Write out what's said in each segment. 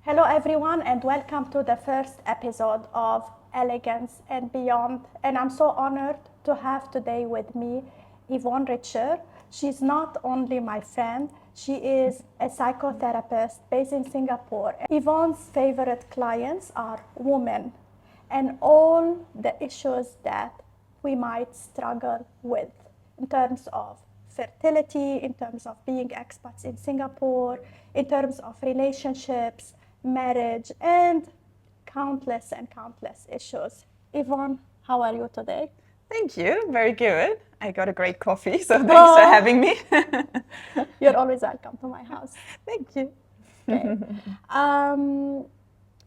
Hello, everyone, and welcome to the first episode of Elegance and Beyond. And I'm so honored to have today with me Yvonne Richter. She's not only my friend, she is a psychotherapist based in Singapore. Yvonne's favorite clients are women and all the issues that we might struggle with in terms of fertility, in terms of being expats in Singapore, in terms of relationships, marriage, and countless and countless issues. Yvonne, how are you today? Thank you. Very good. I got a great coffee, so thanks for having me. You're always welcome to my house. Thank you. Okay.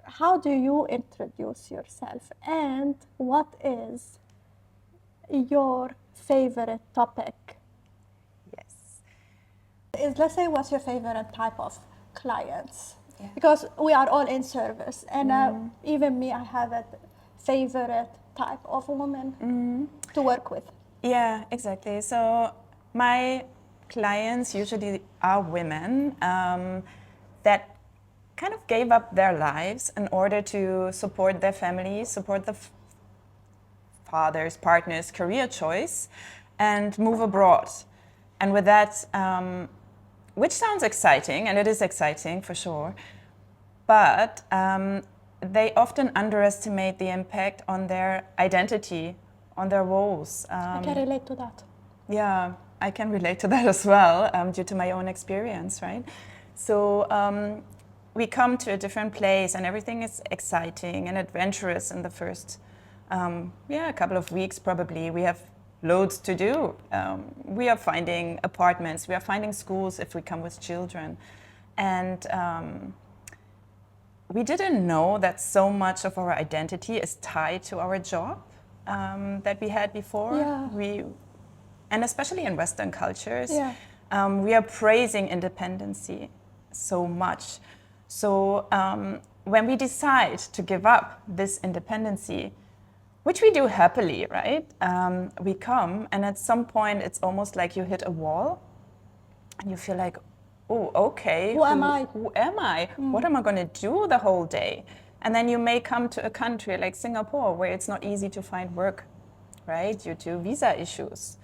How do you introduce yourself, and what is your favorite topic? Yes. Let's say, what's your favorite type of clients? Yeah. Because we are all in service, and even me, I have a favorite type of woman to work with. Yeah, exactly. So my clients usually are women that kind of gave up their lives in order to support their families, support the father's, partner's career choice, and move abroad. And with that, which sounds exciting, and it is exciting for sure, but they often underestimate the impact on their identity, on their roles. I can relate to that. Yeah, I can relate to that as well, due to my own experience, right? So we come to a different place, and everything is exciting and adventurous in the first, couple of weeks probably. We have loads to do. We are finding apartments, we are finding schools if we come with children. And we didn't know that so much of our identity is tied to our job that we had before. Yeah. And especially in Western cultures, Yeah. We are praising independency so much. So when we decide to give up this independency, which we do happily, right? We come, and at some point it's almost like you hit a wall and you feel like, oh, okay. Who am I? Who am I? What am I going to do the whole day? And then you may come to a country like Singapore where it's not easy to find work, right? Due to visa issues.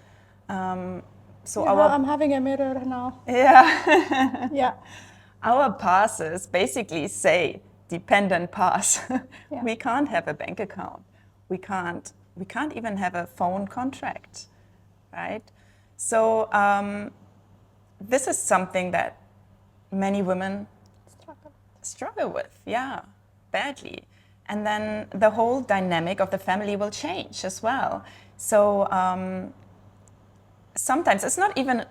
I'm having a mirror now. Yeah. Yeah. Our passes basically say dependent pass. Yeah. We can't have a bank account. We can't even have a phone contract, right? So this is something that many women struggle with, yeah, badly. And then the whole dynamic of the family will change as well. So sometimes it's not even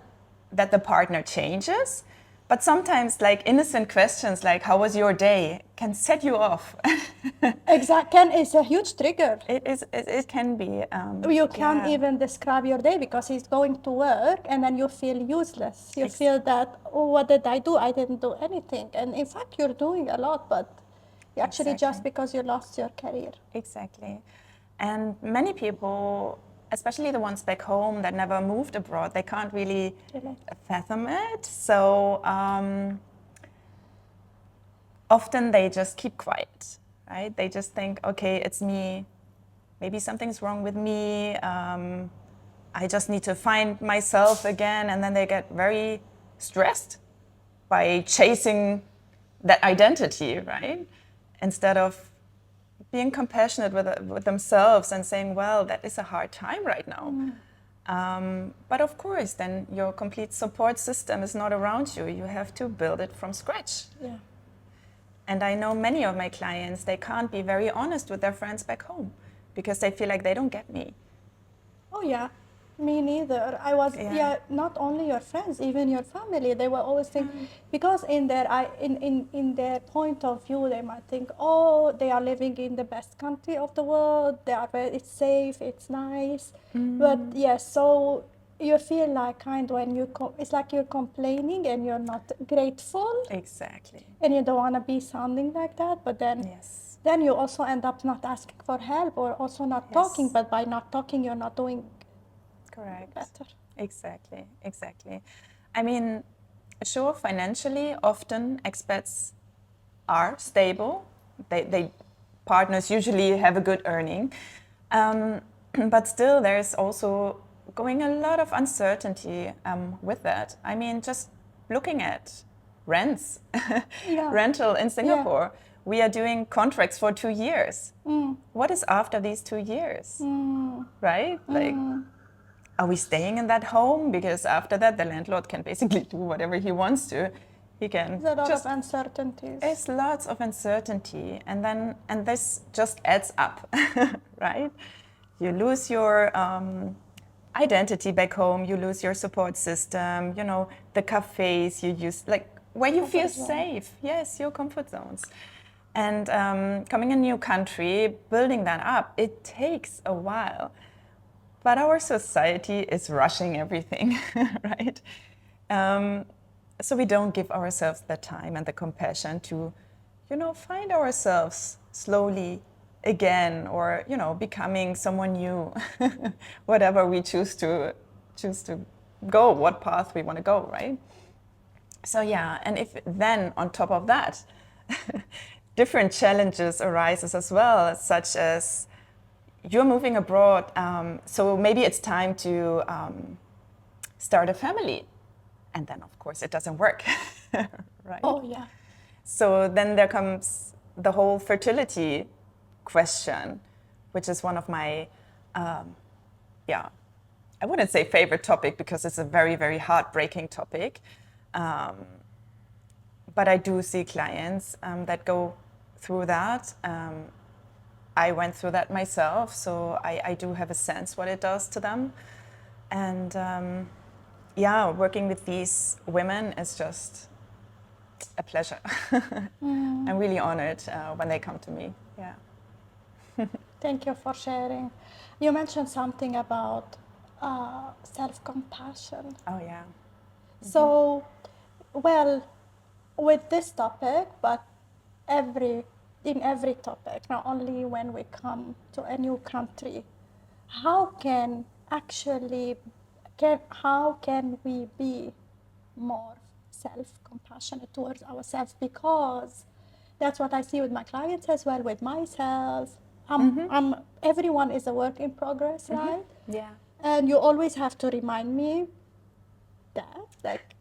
that the partner changes, but sometimes like innocent questions like, how was your day, can set you off. Exactly. It's a huge trigger. It can be. You can't even describe your day because he's going to work, and then you feel useless. You feel that, oh, what did I do? I didn't do anything. And in fact, you're doing a lot, but actually just because you lost your career. Exactly. And many people, especially the ones back home that never moved abroad, they can't really fathom it. So often they just keep quiet, right? They just think, okay, it's me. Maybe something's wrong with me. I just need to find myself again. And then they get very stressed by chasing that identity, right? Instead of being compassionate with themselves and saying, well, that is a hard time right now. But of course, then your complete support system is not around you. You have to build it from scratch. Yeah. And I know many of my clients, they can't be very honest with their friends back home because they feel like they don't get me. Oh, yeah. Me neither. I was not only your friends, even your family. They were always thinking because in their point of view, they might think, oh, they are living in the best country of the world. It's safe, it's nice. But yes, so you feel like it's like you're complaining and you're not grateful. Exactly. And you don't want to be sounding like that, but then. Yes. Then you also end up not asking for help or also not talking. But by not talking, you're not doing. Correct. Better. Exactly. I mean, sure, financially, often expats are stable. They partners usually have a good earning, but still there's also going a lot of uncertainty with that. I mean, just looking at rents, rental in Singapore, we are doing contracts for 2 years. What is after these 2 years, right? Like, are we staying in that home? Because after that, the landlord can basically do whatever he wants to. He can. There's a lot of uncertainties. There's lots of uncertainty, and this just adds up, right? You lose your identity back home. You lose your support system. You know, the cafes you use, like where you feel safe. Yes, your comfort zones. And coming in a new country, building that up, it takes a while. But our society is rushing everything, right? So we don't give ourselves the time and the compassion to, you know, find ourselves slowly again, or, you know, becoming someone new, whatever we choose to go, what path we want to go, right? So yeah, and if then on top of that, different challenges arises as well, such as you're moving abroad, so maybe it's time to start a family. And then, of course, it doesn't work, right? Oh, yeah. So then there comes the whole fertility question, which is one of my, I wouldn't say favorite topic because it's a very, very heartbreaking topic. But I do see clients that go through that. I went through that myself, so I do have a sense what it does to them. And working with these women is just a pleasure. I'm really honored when they come to me. Yeah. Thank you for sharing. You mentioned something about self-compassion. Oh, yeah. So, well, with this topic, but in every topic, not only when we come to a new country, how can we be more self-compassionate towards ourselves? Because that's what I see with my clients as well, with myself. Everyone is a work in progress, right? Yeah. And you always have to remind me that, like,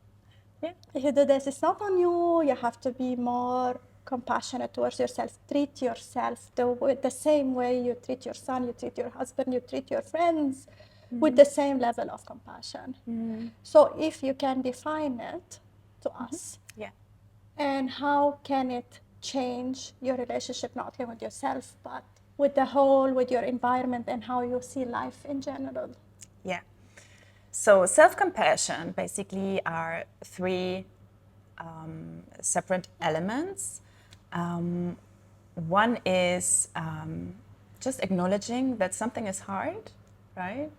if you do this, it's not on you. You have to be more compassionate towards yourself. Treat yourself the same way you treat your son, you treat your husband, you treat your friends, with the same level of compassion. So if you can define it to us, and how can it change your relationship, not only with yourself, but with the whole, with your environment and how you see life in general? Yeah. So self-compassion basically are 3 separate elements. One is just acknowledging that something is hard, right?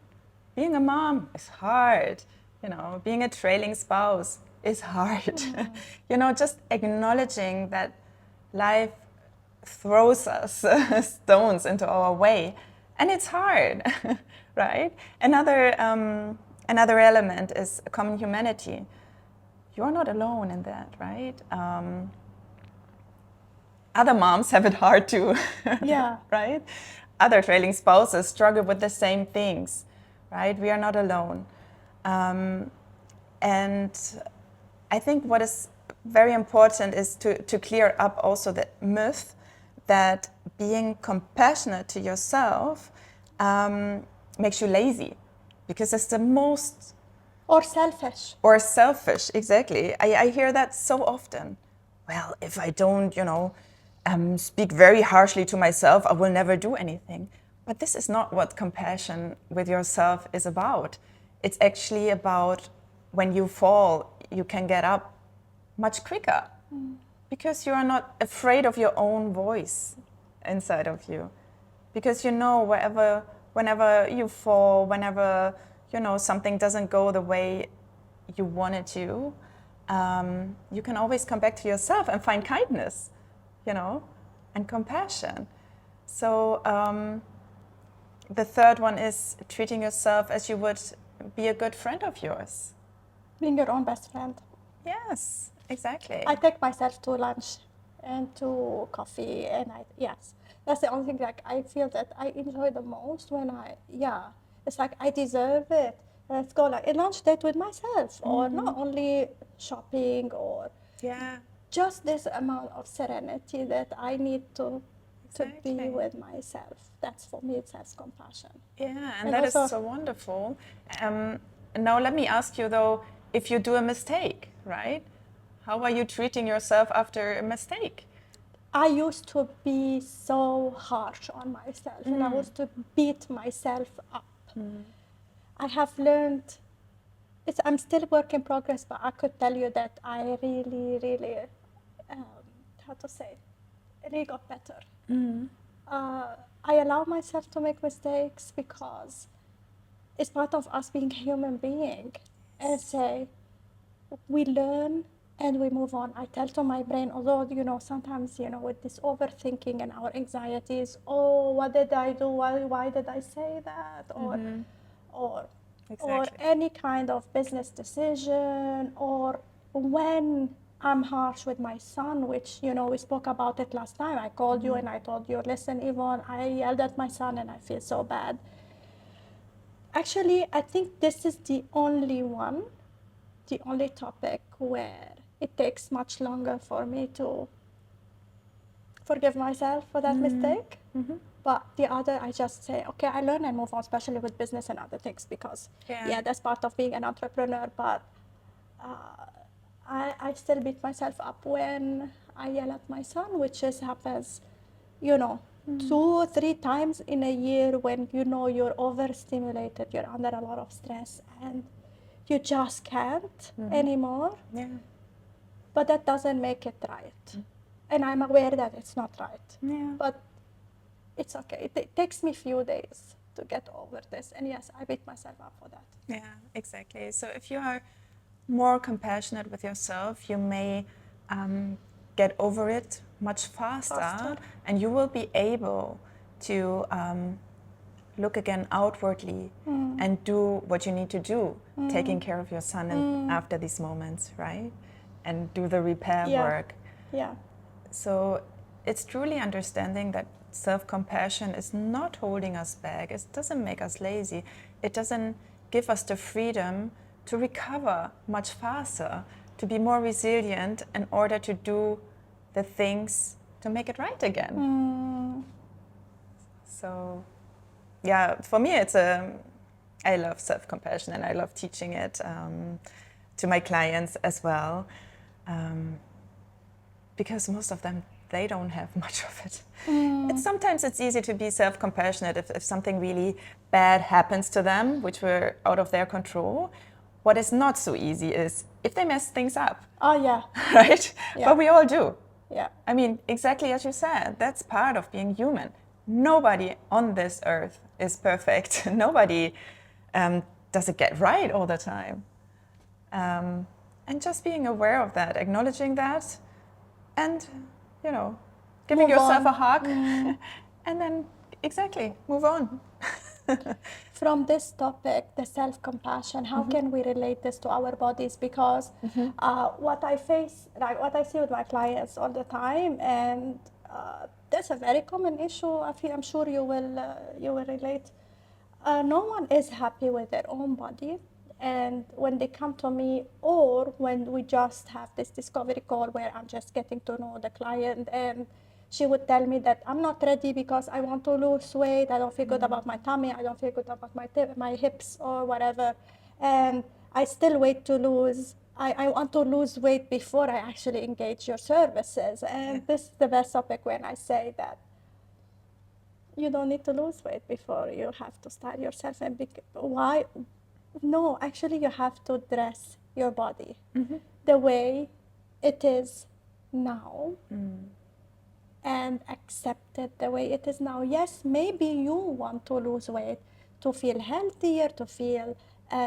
Being a mom is hard. You know, being a trailing spouse is hard. You know, just acknowledging that life throws us stones into our way, and it's hard, right? Another element is common humanity. You're not alone in that, right? Other moms have it hard too, right? Other trailing spouses struggle with the same things, right? We are not alone. And I think what is very important is to clear up also the myth that being compassionate to yourself makes you lazy, because it's the most... Or selfish. Or selfish, exactly. I hear that so often. Well, if I don't, speak very harshly to myself, I will never do anything. But this is not what compassion with yourself is about. It's actually about when you fall, you can get up much quicker, because you are not afraid of your own voice inside of you. Because whenever you fall, whenever something doesn't go the way you want it to, you can always come back to yourself and find kindness, and compassion. So the third one is treating yourself as you would be a good friend of yours. Being your own best friend. Yes, exactly. I take myself to lunch and to coffee. And yes, that's the only thing like I feel that I enjoy the most when it's like I deserve it. Let's go like a lunch date with myself, or not only shopping, or Yeah. just this amount of serenity that I need to Exactly. be with myself. That's for me, it's self-compassion. Yeah, and And that is also- so wonderful. Now let me ask you though, if you do a mistake, right? How are you treating yourself after a mistake? I used to be so harsh on myself, and I used to beat myself up. I have learned, I'm still work in progress, but I could tell you that I really, really, how to say, really got better. I allow myself to make mistakes because it's part of us being a human being. And say, we learn and we move on. I tell to my brain, although, sometimes, with this overthinking and our anxieties, oh, what did I do? Why did I say that? Or Exactly. any kind of business decision, or when I'm harsh with my son, which, we spoke about it last time. I called you and I told you, listen, Yvonne, I yelled at my son and I feel so bad. Actually, I think this is the only topic where it takes much longer for me to forgive myself for that mistake. But the other, I just say, okay, I learn and move on, especially with business and other things, because that's part of being an entrepreneur. But I still beat myself up when I yell at my son, which just happens, 2 or 3 times in a year, when you're overstimulated, you're under a lot of stress, and you just can't anymore. Yeah. But that doesn't make it right. And I'm aware that it's not right. Yeah. But it's okay. It takes me a few days to get over this. And yes, I beat myself up for that. Yeah, exactly. So if you are more compassionate with yourself, you may get over it much faster, and you will be able to look again outwardly and do what you need to do, taking care of your son and after these moments, right? And do the repair work. Yeah. So it's truly understanding that self-compassion is not holding us back. It doesn't make us lazy. It doesn't give us the freedom to recover much faster, to be more resilient in order to do the things to make it right again. So yeah, for me I love self-compassion and I love teaching it to my clients as well, because most of them, they don't have much of it. Sometimes it's easy to be self-compassionate if something really bad happens to them, which were out of their control. What is not so easy is if they mess things up. Oh, yeah. Right? Yeah. But we all do. Yeah. I mean, exactly as you said, that's part of being human. Nobody on this earth is perfect. Nobody does it get right all the time. And just being aware of that, acknowledging that, and, giving Move yourself on. a hug, and then, exactly, move on. From this topic, the self-compassion, how can we relate this to our bodies? Because what I face, like what I see with my clients all the time, and that's a very common issue. I'm sure you will relate. No one is happy with their own body, and when they come to me, or when we just have this discovery call where I'm just getting to know the client, and she would tell me that I'm not ready because I want to lose weight, I don't feel good about my tummy, I don't feel good about my hips or whatever, and I still wait to lose. I want to lose weight before I actually engage your services. And this is the best topic when I say that you don't need to lose weight before you have to style yourself. And why? No, actually, you have to dress your body the way it is now, and accept it the way it is now. Yes, maybe you want to lose weight to feel healthier, to feel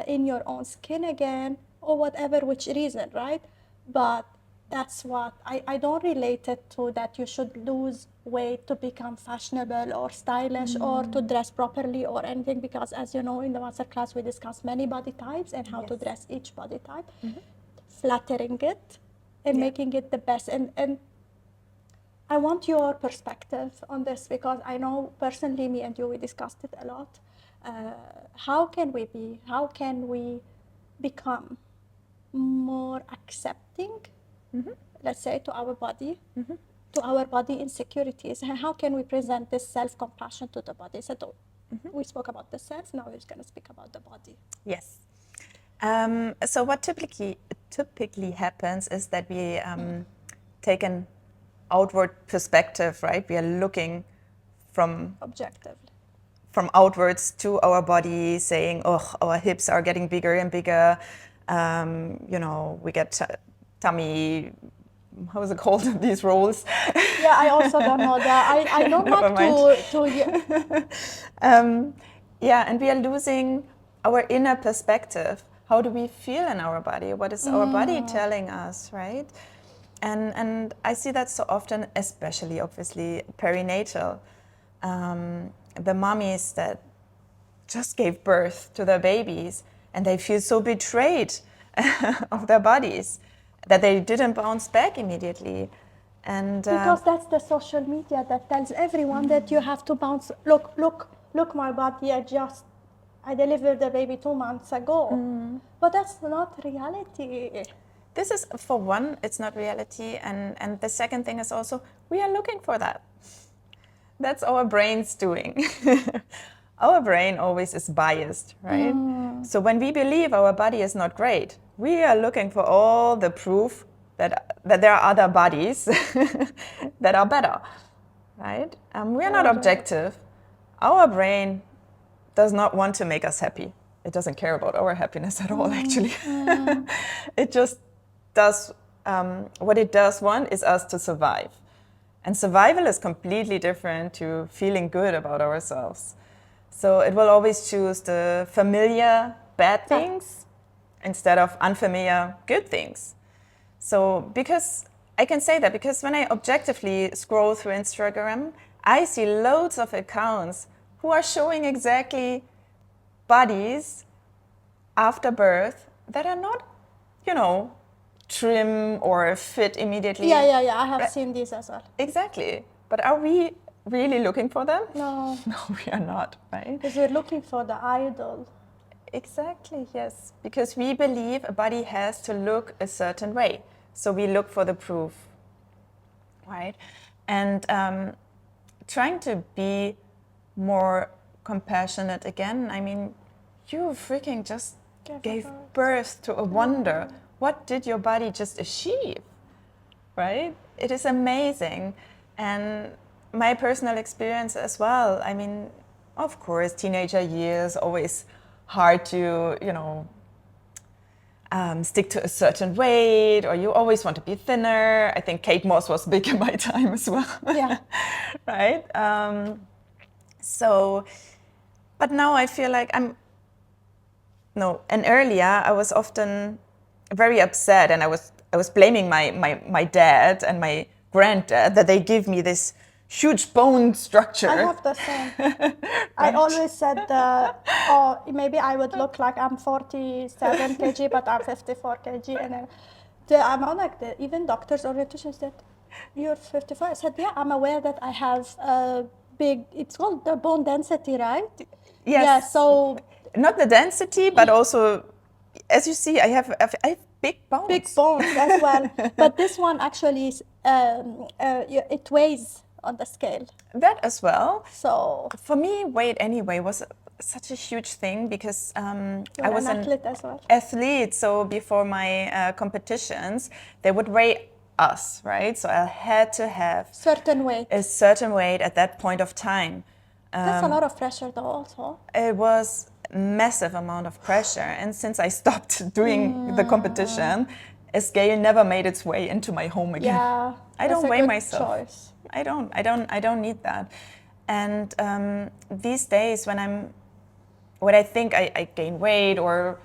in your own skin again, or whatever, which reason, right? But that's what I don't relate it to, that you should lose weight to become fashionable or stylish or to dress properly or anything, because as you know, in the masterclass we discuss many body types and how to dress each body type, flattering it and making it the best. And I want your perspective on this because I know personally, me and you, we discussed it a lot. How can we become more accepting, let's say, to our body, to our body insecurities, and how can we present this self-compassion to the body? So we spoke about the self, now we're going to speak about the body. Yes. So what typically happens is that we take an outward perspective, right? We are looking from Objectively. From outwards to our body, saying, "Oh, our hips are getting bigger and bigger." We get tummy. How is it called? These rolls. Yeah, I also don't know that. I don't Never like to and we are losing our inner perspective. How do we feel in our body? What is our body telling us, right? And I see that so often, especially obviously perinatal. The mommies that just gave birth to their babies and they feel so betrayed of their bodies that they didn't bounce back immediately. And because that's the social media that tells everyone that you have to bounce. Look, my body, I delivered the baby 2 months ago. But that's not reality. This is, for one, it's not reality. And the second thing is also, we are looking for that. That's our brain's doing. Our brain always is biased, right? So when we believe our body is not great, we are looking for all the proof that there are other bodies that are better, right? We are not objective. Our brain does not want to make us happy. It doesn't care about our happiness at all, actually. It just does, what it does want is us to survive. And survival is completely different to feeling good about ourselves. So it will always choose the familiar bad things instead of unfamiliar good things. So I can say that because when I objectively scroll through Instagram, I see loads of accounts who are showing exactly bodies after birth that are not, trim or fit immediately. Yeah. I have seen these as well. Exactly. But are we really looking for them? No. No, we are not, right? Because we're looking for the idol. Exactly, yes. Because we believe a body has to look a certain way. So we look for the proof, right? And trying to be more compassionate again. I mean, you freaking just gave birth to a wonder. What did your body just achieve, right? It is amazing. And my personal experience as well. I mean, of course, teenager years, always hard to, stick to a certain weight, or you always want to be thinner. I think Kate Moss was big in my time as well. Yeah. Right? But now I feel like and earlier I was often very upset, and I was blaming my dad and my granddad that they give me this huge bone structure. I have the same. I always said, maybe I would look like I'm 47 kg, but I'm 54 kg. And then I'm like, even doctors or dietitians said, you're 54. I said, yeah, I'm aware that I have a big, it's called the bone density, right? Yes. Yeah, so. Not the density, but also, as you see, I have big bones. Big bones as well. But this one actually, it weighs on the scale. That as well. So for me, weight anyway was such a huge thing because I was an athlete as well. Athlete. So before my competitions, they would weigh us, right? So I had to have a certain weight at that point of time. That's a lot of pressure though also. It was massive amount of pressure, and since I stopped doing the competition, a scale never made its way into my home again. Yeah, I don't weigh myself. Choice. I don't need that. And these days when I think I gain weight, or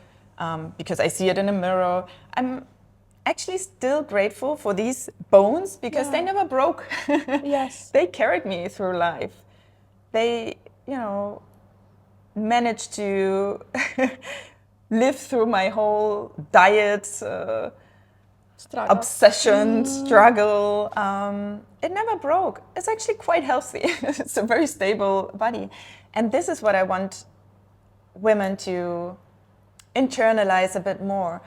because I see it in a mirror, I'm actually still grateful for these bones because they never broke. Yes. They carried me through life. They, managed to live through my whole diet obsession, struggle. it never broke. It's actually quite healthy. It's a very stable body. And this is what I want women to internalize a bit more.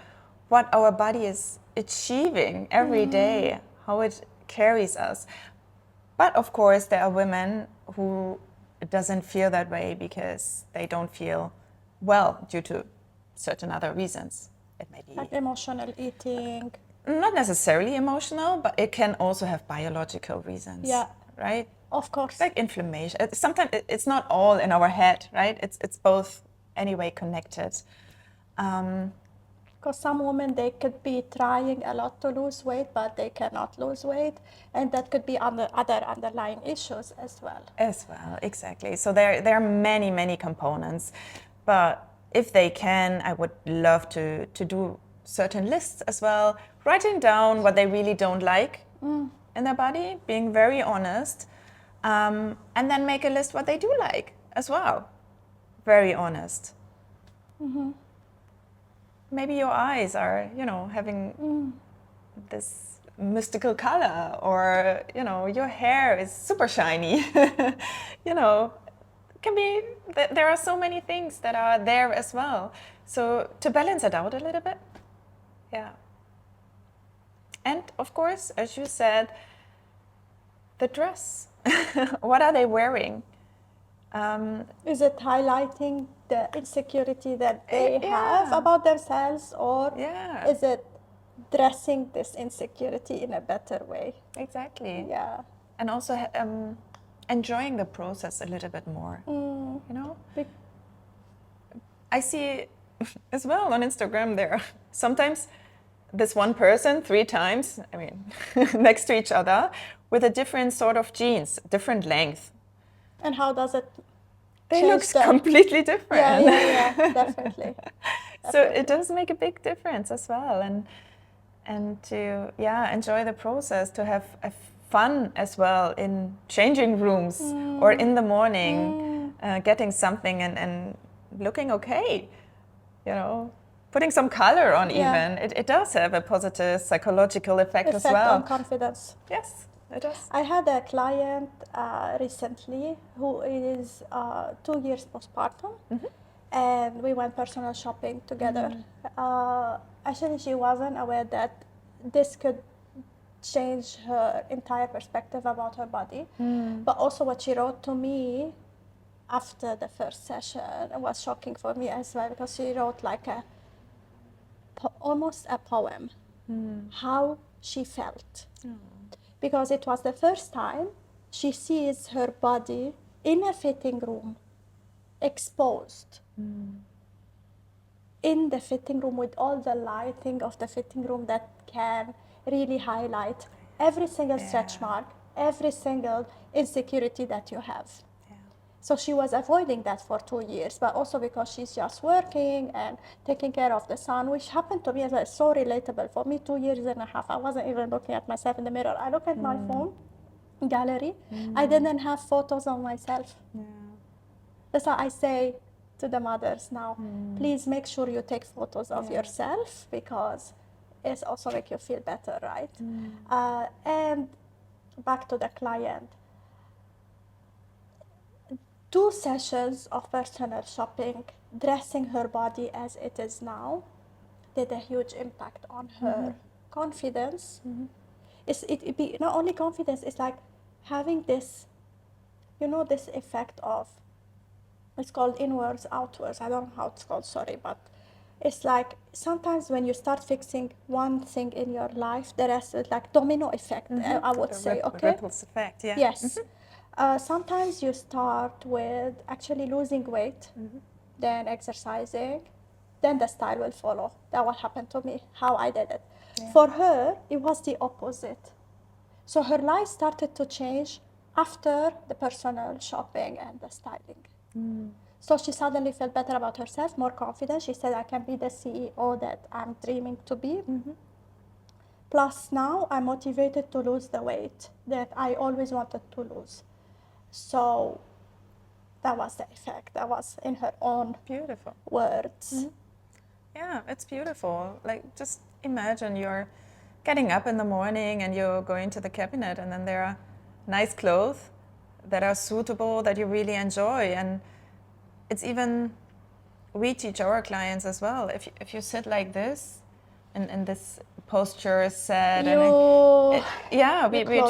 What our body is achieving every day, how it carries us. But of course, there are women who it doesn't feel that way because they don't feel well due to certain other reasons. It may be Like emotional eating. not necessarily emotional, but it can also have biological reasons. Yeah. Right? Of course. It's like inflammation. Sometimes it's not all in our head, right? It's both anyway connected. Because some women, they could be trying a lot to lose weight, but they cannot lose weight. And that could be other underlying issues as well. As well, exactly. So there are many, many components. But if they can, I would love to do certain lists as well, writing down what they really don't like in their body, being very honest, and then make a list what they do like as well. Very honest. Maybe your eyes are, having this mystical color, or, your hair is super shiny. Can be, there are so many things that are there as well. So to balance it out a little bit. Yeah. And of course, as you said, the dress. What are they wearing? Is it highlighting the insecurity that they have about themselves, or is it dressing this insecurity in a better way? Exactly. Yeah. And also enjoying the process a little bit more. I see as well on Instagram there sometimes this one person 3 times, next to each other with a different sort of jeans, different length. And how does it They look completely different. Yeah, definitely. So it does make a big difference as well, and to enjoy the process, to have fun as well in changing rooms or in the morning, getting something and looking okay, putting some color on even. It does have a positive psychological effect as well. On confidence. Yes. It does. I had a client recently who is 2 years postpartum, and we went personal shopping together. Actually, she wasn't aware that this could change her entire perspective about her body. But also what she wrote to me after the first session was shocking for me as well, because she wrote like almost a poem, how she felt. Because it was the first time she sees her body in a fitting room, exposed. In the fitting room, with all the lighting of the fitting room that can really highlight every single stretch mark, every single insecurity that you have. So she was avoiding that for 2 years, but also because she's just working and taking care of the son, which happened to me as so relatable. For me, 2 years and a half, I wasn't even looking at myself in the mirror. I look at my phone gallery. I didn't have photos of myself. That's why I say to the mothers now, please make sure you take photos of yourself, because it's also make you feel better, right? And back to the client. 2 sessions of personal shopping, dressing her body as it is now, did a huge impact on her confidence. It be not only confidence, it's like having this, this effect of, it's called inwards, outwards. I don't know how it's called, sorry, but it's like sometimes when you start fixing one thing in your life, the rest is like domino effect, I would say, okay? Ripples effect, yeah. Yes. Sometimes you start with actually losing weight, then exercising, then the style will follow. That what happened to me, how I did it. For her, it was the opposite. So her life started to change after the personal shopping and the styling. So she suddenly felt better about herself, more confident. She said, I can be the CEO that I'm dreaming to be. Plus now I'm motivated to lose the weight that I always wanted to lose. So that was the effect. That was in her own words. Yeah, it's beautiful. Like, just imagine you're getting up in the morning and you're going to the cabinet and then there are nice clothes that are suitable, that you really enjoy. And it's even, we teach our clients as well, if you sit like this, and this posture is set, we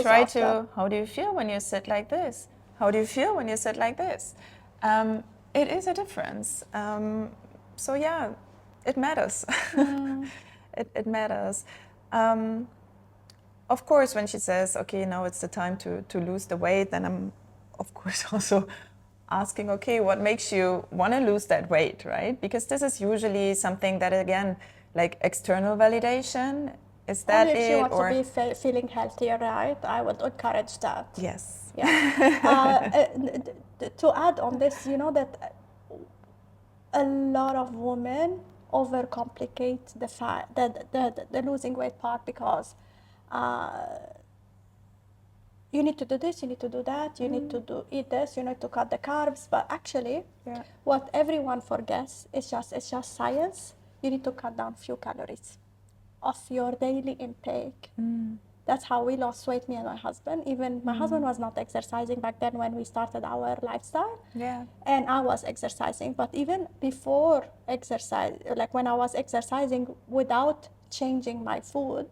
try to, how do you feel when you sit like this? How do you feel when you sit like this? It is a difference. So yeah, it matters. It matters. Of course, when she says, okay, now it's the time to lose the weight, then I'm, of course, also asking, okay, what makes you want to lose that weight, right? Because this is usually something that, again, like external validation, is that only if you it? want to be feeling healthier, right? I would encourage that. Yes. Yeah. To add on this, you know that a lot of women overcomplicate the losing weight part, because you need to do this, you need to do that, you need to eat this, you need to cut the carbs. But actually, what everyone forgets is it's just science. You need to cut down few calories of your daily intake. That's how we lost weight, me and my husband. Even my husband was not exercising back then when we started our lifestyle. Yeah. And I was exercising. But even before exercise, like when I was exercising without changing my food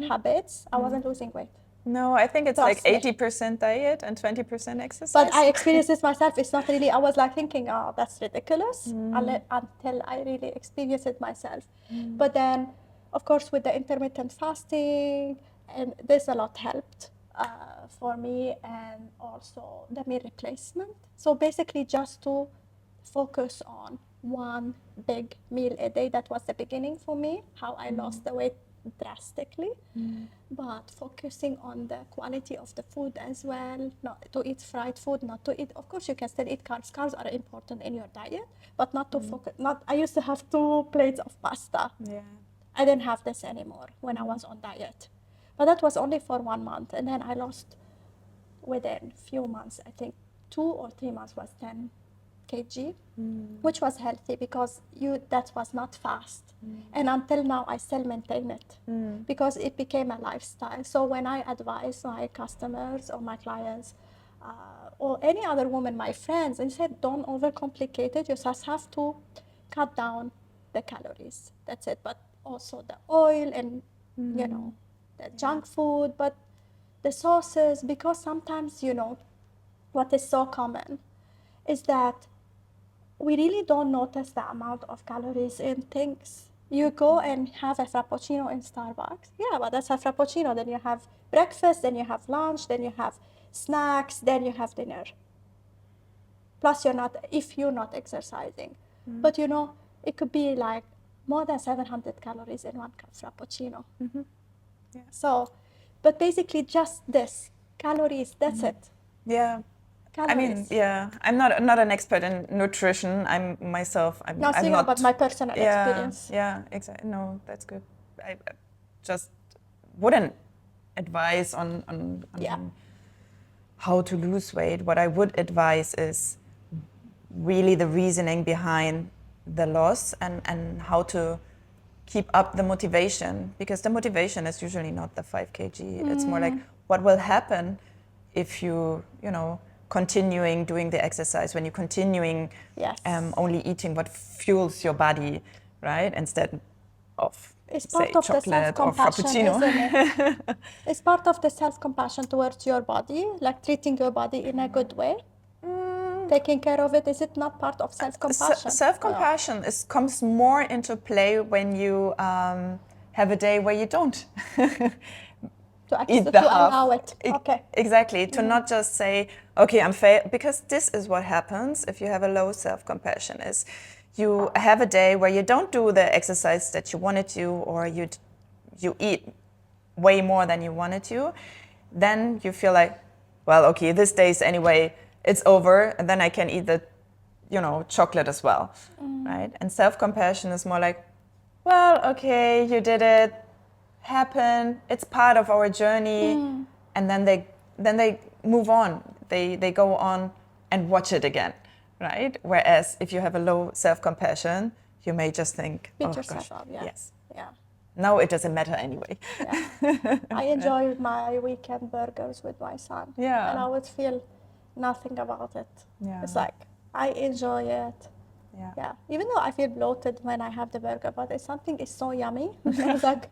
habits, I wasn't losing weight. No, I think it's Trust like me. 80% diet and 20% exercise. But I experienced this myself. It's not really, I was like thinking, oh, that's ridiculous, until I really experienced it myself. But then, of course, with the intermittent fasting, and this a lot helped for me, and also the meal replacement. So basically just to focus on one big meal a day. That was the beginning for me, how I lost the weight drastically. But focusing on the quality of the food as well, not to eat fried food, not to eat, of course you can still eat carbs. Carbs are important in your diet, but not to focus, I used to have 2 plates of pasta. Yeah. I didn't have this anymore when I was on diet. But that was only for 1 month. And then I lost, within few months, I think 2 or 3 months, was 10 kg, which was healthy, because that was not fast. And until now, I still maintain it, because it became a lifestyle. So when I advise my customers or my clients, or any other woman, my friends, I said, don't overcomplicate it. You just have to cut down the calories. That's it. But also the oil and, you know, the junk food, but the sauces, because sometimes, you know, what is so common is that we really don't notice the amount of calories in things. You go and have a frappuccino in Starbucks. Yeah, but that's a frappuccino. Then you have breakfast, then you have lunch, then you have snacks, then you have dinner. Plus if you're not exercising. But you know, it could be like more than 700 calories in 1 cup frappuccino. Yeah. So, but basically just this, calories, that's it. Yeah. Calories. I mean, yeah, I'm not an expert in nutrition. I'm No, I'm not about my personal experience. Yeah, exactly. No, that's good. I just wouldn't advise on how to lose weight. What I would advise is really the reasoning behind the loss, and how to keep up the motivation, because the motivation is usually not the 5 kg. It's more like what will happen if you continuing doing the exercise, when you're continuing only eating what fuels your body, right? Instead of, it's say, part of the chocolate or self-compassion, frappuccino. isn't it? It's part of the self-compassion towards your body, like treating your body in a good way. Taking care of it, is it not part of self-compassion? Self-compassion comes more into play when you have a day where you don't eat the half. Allow it. Okay. Exactly. To not just say, okay, I'm because this is what happens if you have a low self-compassion, is you have a day where you don't do the exercise that you wanted to, or you eat way more than you wanted to. Then you feel like, well, okay, this day's anyway, it's over, and then I can eat the, chocolate as well, right? And self-compassion is more like, well, okay, you did it, happened, it's part of our journey, and then they move on. They go on and watch it again, right? Whereas if you have a low self-compassion, you may just think, Beat oh yourself gosh, up, yeah. yes, Yeah. Now it doesn't matter anyway. Yeah. I enjoy my weekend burgers with my son. Yeah. And I would feel nothing about it. Yeah. It's like, I enjoy it. Yeah. Yeah. Even though I feel bloated when I have the burger, but it's something is so yummy. I was like,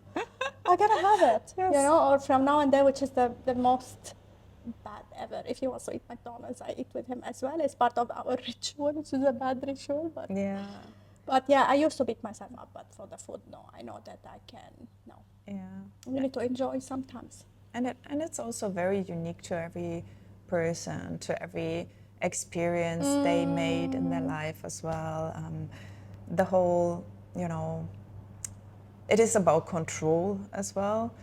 I gotta have it. Yes. You know, or from now and then, which is the most bad ever. If he wants to eat McDonald's, I eat with him as well. It's part of our ritual, which is a bad ritual. But yeah, I used to beat myself up, but for the food, no. I know that I can, no. Yeah. We need to enjoy sometimes. And it's also very unique to every person, to every experience they made in their life as well. The whole, you know, it is about control as well.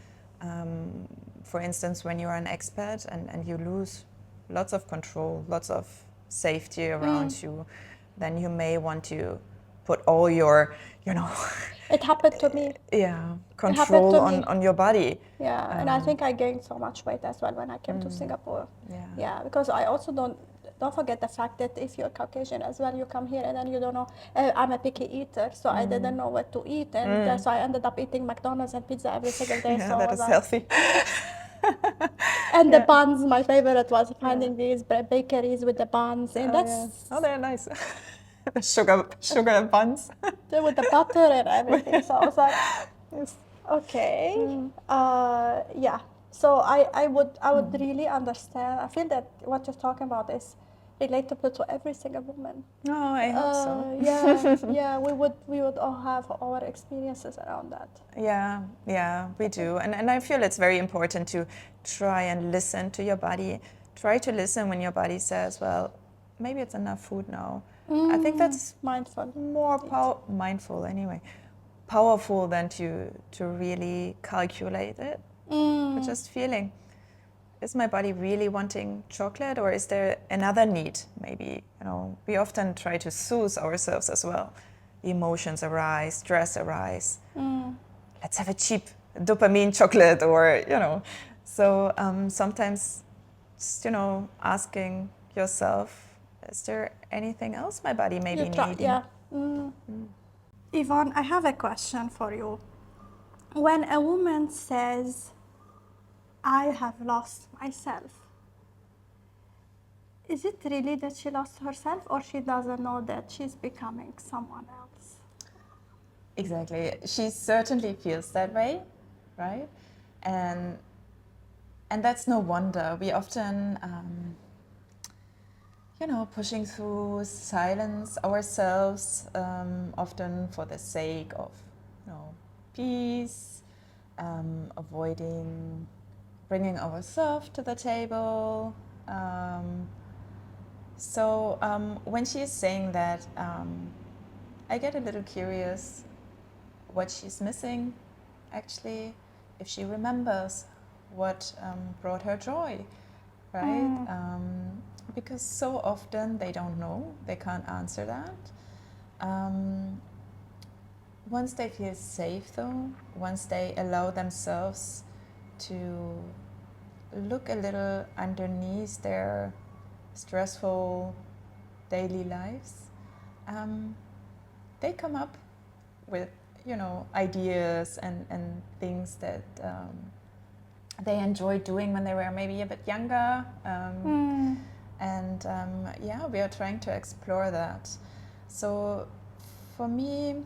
For instance, when you're an expat and you lose lots of control, lots of safety around you, then you may want to put all your, you know, It happened to me. yeah, happened control to me. on your body. Yeah, and I think I gained so much weight as well when I came to Singapore. Yeah, because I also don't forget the fact that if you're Caucasian as well, you come here and then you don't know. I'm a picky eater, so I didn't know what to eat, and so I ended up eating McDonald's and pizza every single day. Yeah, so that I is was healthy. And the buns, my favorite was finding these bakeries with the buns, and that's Oh, they're nice. The sugar buns. with the butter and everything. So I was like, Yes. okay, yeah. So I would really understand. I feel that what you're talking about is relatable to every single woman. Oh, I hope so. Yeah. We would all have our experiences around that. Yeah, we do. And I feel it's very important to try and listen to your body. Try to listen when your body says, well, maybe it's enough food now. I think that's mindful. more mindful anyway. Powerful than to really calculate it. But just feeling, is my body really wanting chocolate, or is there another need? Maybe, you know, we often try to soothe ourselves as well. Emotions arise, stress arise. Let's have a cheap dopamine chocolate, or, you know. So sometimes just, you know, asking yourself, is there anything else my body may be needing? Yeah. Yvonne, I have a question for you. When a woman says, I have lost myself, is it really that she lost herself, or she doesn't know that she's becoming someone else? Exactly. She certainly feels that way, right? And that's no wonder. We often, you know, pushing through silence ourselves, often for the sake of, you know, peace, avoiding bringing ourselves to the table. So when she is saying that, I get a little curious what she's missing, actually, if she remembers what brought her joy, right? Because so often they don't know, they can't answer that. Once they feel safe though, once they allow themselves to look a little underneath their stressful daily lives, they come up with, you know, ideas and things that they enjoyed doing when they were maybe a bit younger. And yeah, we are trying to explore that. So for me,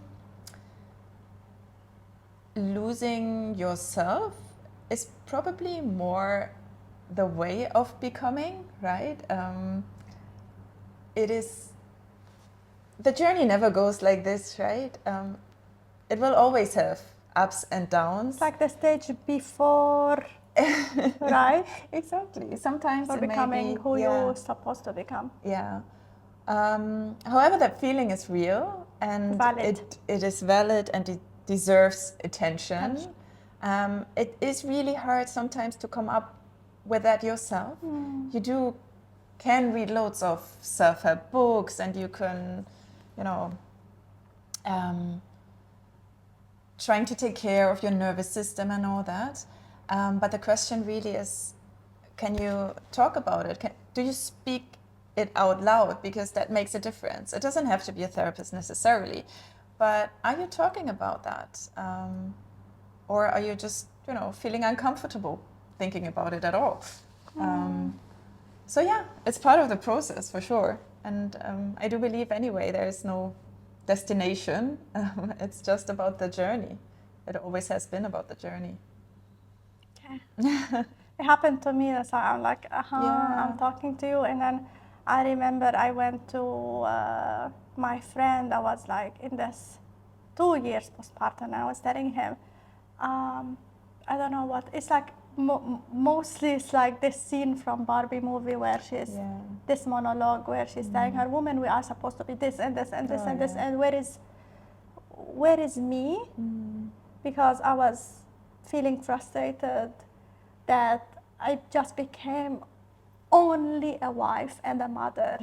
losing yourself is probably more the way of becoming, right? It is, the journey never goes like this, right? It will always have ups and downs. It's like the stage before, right? Exactly. Sometimes For it may becoming be, who you're supposed to become. Yeah. However, that feeling is real, and Valid. it is valid, and it deserves attention. It is really hard sometimes to come up with that yourself. You can read loads of self-help books, and you can, you know, trying to take care of your nervous system and all that. But the question really is, can you talk about it? Do you speak it out loud? Because that makes a difference. It doesn't have to be a therapist necessarily, but are you talking about that? or are you just, feeling uncomfortable thinking about it at all? So yeah, it's part of the process for sure. And I do believe anyway, there is no destination. It's just about the journey. It always has been about the journey. Okay. It happened to me. So I'm like, I'm talking to you. And then I remember I went to my friend. I was like in this 2 years postpartum. And I was telling him, I don't know what, it's like mostly it's like this scene from Barbie movie where she's this monologue where she's telling her, woman, we are supposed to be this and this and this and this, and where is me? Because I was feeling frustrated that I just became only a wife and a mother.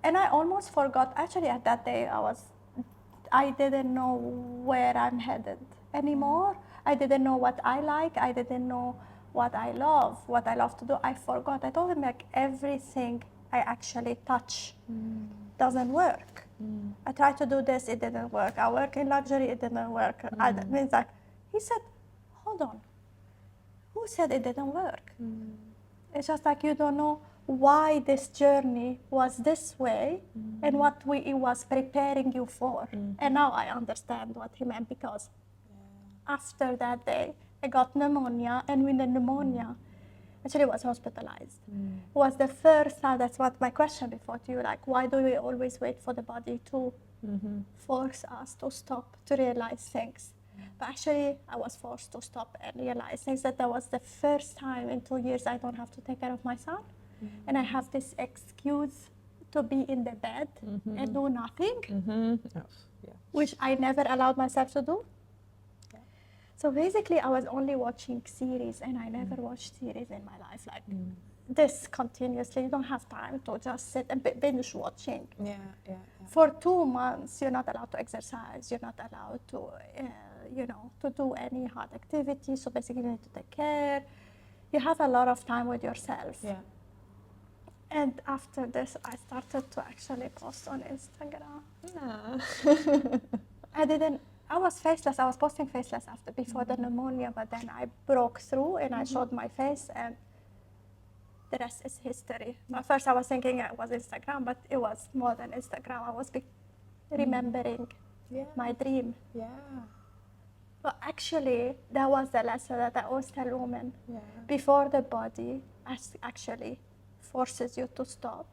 And I almost forgot, actually at that day I didn't know where I'm headed anymore. I didn't know what I like. I didn't know what I love to do. I forgot. I told him like everything I actually touch doesn't work. I tried to do this, it didn't work. I work in luxury, it didn't work. He said, hold on. Who said it didn't work? It's just like you don't know why this journey was this way and what it was preparing you for. And now I understand what he meant, because after that day, I got pneumonia, and with the pneumonia, actually was hospitalized. It was the first time, that's what my question before to you, like, why do we always wait for the body to force us to stop, to realize things? But actually, I was forced to stop and realize things, that was the first time in 2 years I don't have to take care of my son. And I have this excuse to be in the bed and do nothing, which I never allowed myself to do. So basically, I was only watching series, and I never watched series in my life like this continuously. You don't have time to just sit and binge watching. For 2 months, you're not allowed to exercise. You're not allowed to, to do any hard activity. So basically, you need to take care. You have a lot of time with yourself. And after this, I started to actually post on Instagram. I was faceless. I was posting faceless before the pneumonia, but then I broke through and I showed my face, and the rest is history. At first, I was thinking it was Instagram, but it was more than Instagram. I was remembering my dream. But actually, that was the lesson that I always tell women. Before the body actually forces you to stop,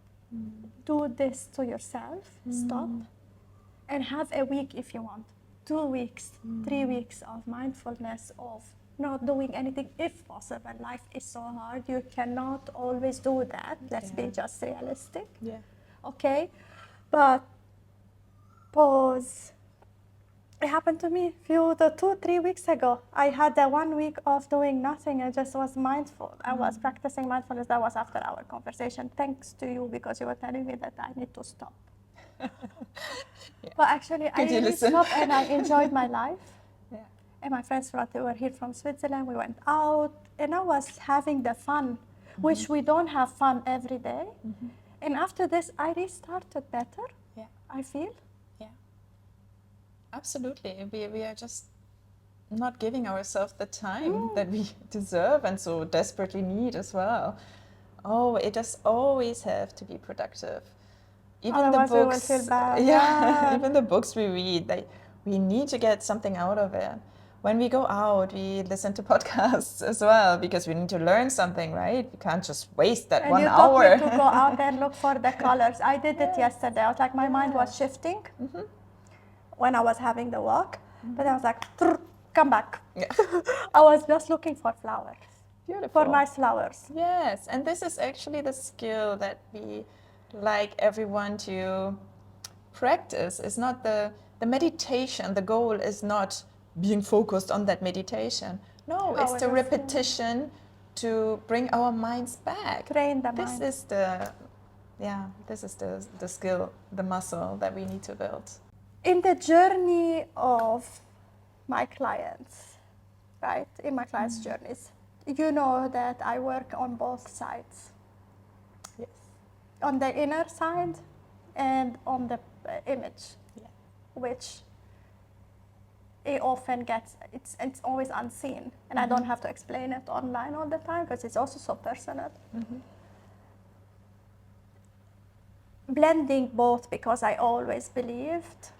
do this to yourself, stop, and have a week if you want. 2 weeks, 3 weeks of mindfulness, of not doing anything if possible. Life is so hard, you cannot always do that. Let's be just realistic. Okay? But pause. It happened to me 2-3 weeks ago. I had 1 week of doing nothing. I just was mindful. I was practicing mindfulness. That was after our conversation. Thanks to you, because you were telling me that I need to stop. But actually, I really stopped, and I enjoyed my life. And my friends were here from Switzerland. We went out, and I was having the fun, which we don't have fun every day. And after this, I restarted better, I feel. Absolutely. We are just not giving ourselves the time that we deserve and so desperately need as well. It does always have to be productive. Even Otherwise the books, we will feel bad. even the books we read, we need to get something out of it. When we go out, we listen to podcasts as well, because we need to learn something, right? We can't just waste that 1 hour. And you told me to go out and look for the colors. I did it yesterday. I was like, my mind was shifting when I was having the walk, but I was like, come back. I was just looking for flowers. Beautiful. For nice flowers. Yes, and this is actually the skill that we like everyone to practice. It's not the meditation. The goal is not being focused on that meditation. No, it's the repetition to bring our minds back. Train the mind. This is the skill, the muscle that we need to build. In the journey of my clients, right? In my clients' journeys, you know that I work on both sides. Yes. On the inner side and on the image, which it often gets, it's always unseen, and I don't have to explain it online all the time because it's also so personal. Blending both, because I always believed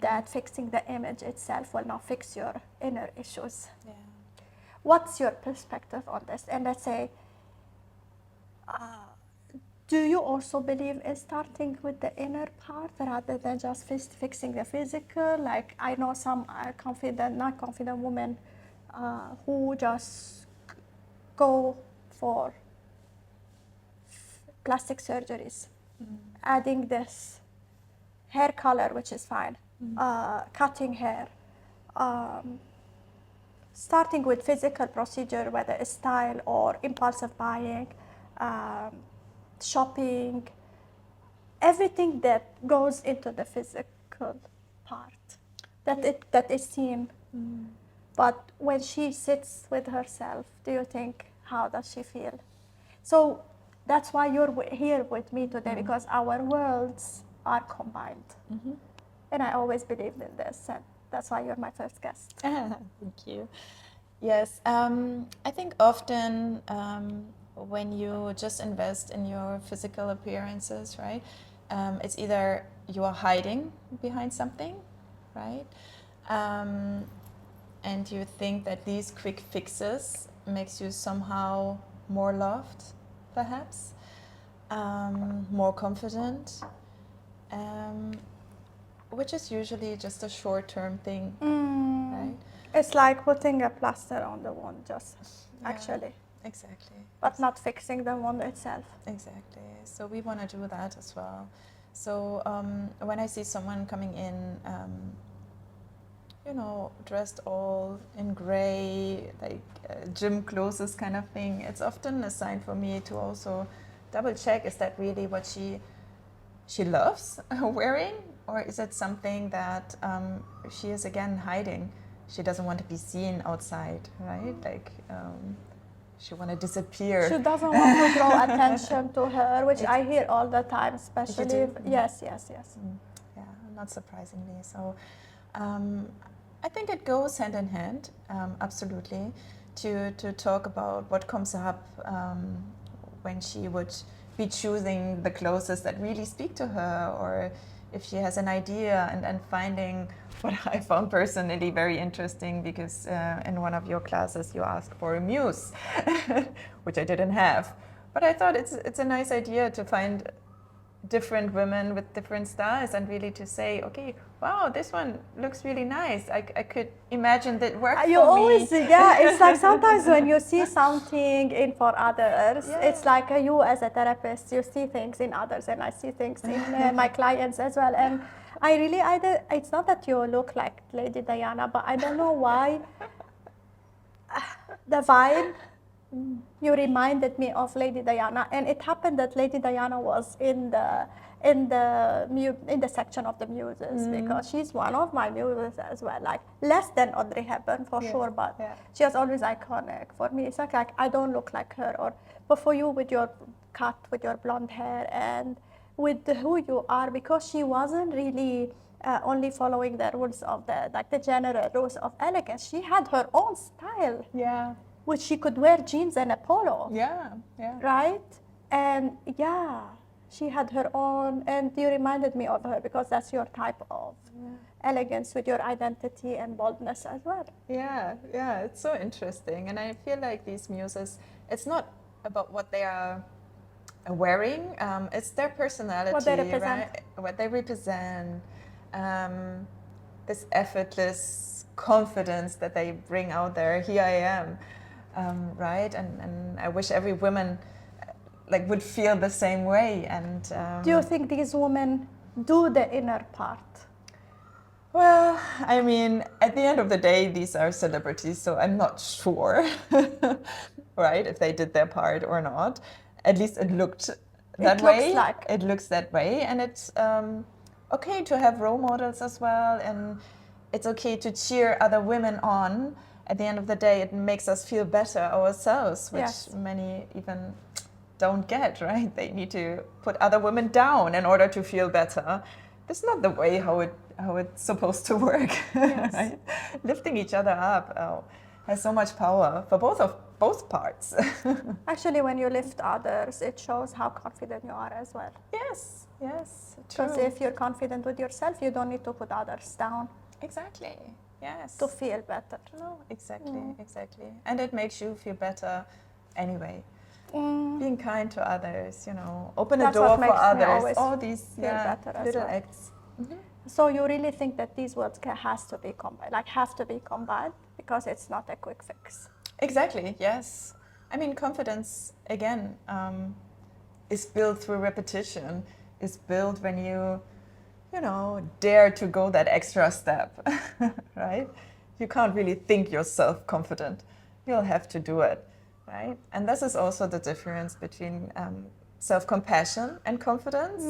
that fixing the image itself will not fix your inner issues. Yeah. What's your perspective on this? And let's say, do you also believe in starting with the inner part rather than just fixing the physical? Like, I know some not confident women who just go for plastic surgeries, adding this hair color, which is fine, cutting hair, starting with physical procedure, whether it's style or impulsive buying, shopping, everything that goes into the physical part, that is seen. But when she sits with herself, do you think, how does she feel? So that's why you're here with me today, because our worlds are combined. And I always believed in this, and that's why you're my first guest. Thank you. Yes, I think often when you just invest in your physical appearances, right, it's either you are hiding behind something, right, and you think that these quick fixes makes you somehow more loved, perhaps, more confident, which is usually just a short-term thing, right? It's like putting a plaster on the wound, just actually. Exactly. But not fixing the wound itself. Exactly. So we want to do that as well. So when I see someone coming in, dressed all in gray, like gym clothes kind of thing, it's often a sign for me to also double check, is that really what she loves wearing, or is it something that she is again hiding? She doesn't want to be seen outside, right? Like she want to disappear. She doesn't want to draw attention to her, which I hear all the time, especially. Yes. Yeah, not surprisingly. So I think it goes hand in hand, absolutely, to talk about what comes up when she would be choosing the clothes that really speak to her, or if she has an idea, and finding what I found personally very interesting, because in one of your classes you asked for a muse, which I didn't have. But I thought it's a nice idea to find different women with different styles, and really to say, okay, wow, this one looks really nice. I could imagine that work for me. It's like sometimes when you see something in for others, it's like you as a therapist, you see things in others, and I see things in my clients as well. And it's not that you look like Lady Diana, but I don't know why the vibe, you reminded me of Lady Diana, and it happened that Lady Diana was in the section of the muses, because she's one of my muses as well. Like, less than Audrey Hepburn for sure, but she was always iconic for me. It's not like I don't look like her, but for you, with your cut, with your blonde hair, and with who you are, because she wasn't really only following the rules of the general rules of elegance. She had her own style. Yeah. Which she could wear jeans and a polo. Yeah. Right? And she had her own, and you reminded me of her, because that's your type of elegance, with your identity and boldness as well. Yeah, it's so interesting. And I feel like these muses, it's not about what they are wearing, it's their personality, what they represent. right? What they represent, this effortless confidence that they bring out there. Here I am. Right, and I wish every woman would feel the same way. And do you think these women do the inner part? Well, I mean, at the end of the day, these are celebrities, so I'm not sure, right, if they did their part or not. At least it looked that way. It looks that way, and it's okay to have role models as well, and it's okay to cheer other women on. At the end of the day, it makes us feel better ourselves, which many even don't get, right? They need to put other women down in order to feel better. That's not the way how how it's supposed to work. Yes. Right? Lifting each other up has so much power for both parts. Actually, when you lift others, it shows how confident you are as well. Yes, Because true. if you're confident with yourself, you don't need to put others down Exactly, yes. to feel better. No, exactly. And it makes you feel better anyway. Being kind to others, open That's a door what for makes me others. always All these feel better as little well. acts. So you really think that these words have to be combined, because it's not a quick fix. Exactly, yes. I mean, confidence, again, is built through repetition, is built when you dare to go that extra step, right? You can't really think yourself confident. You'll have to do it, right? And this is also the difference between self-compassion and confidence.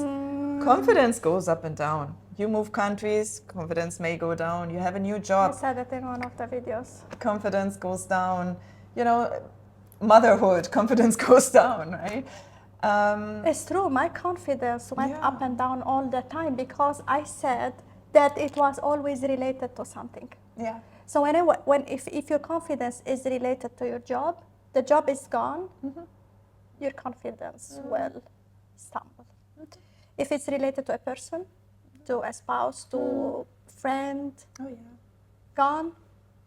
Confidence goes up and down. You move countries, confidence may go down. You have a new job. I said it in one of the videos. Confidence goes down. Motherhood, confidence goes down, right? It's true. My confidence went Yeah. up and down all the time because I said that it was always related to something. Yeah. So if your confidence is related to your job, the job is gone, your confidence will stumble. If it's related to a person, to a spouse, to friend, Oh, yeah. gone,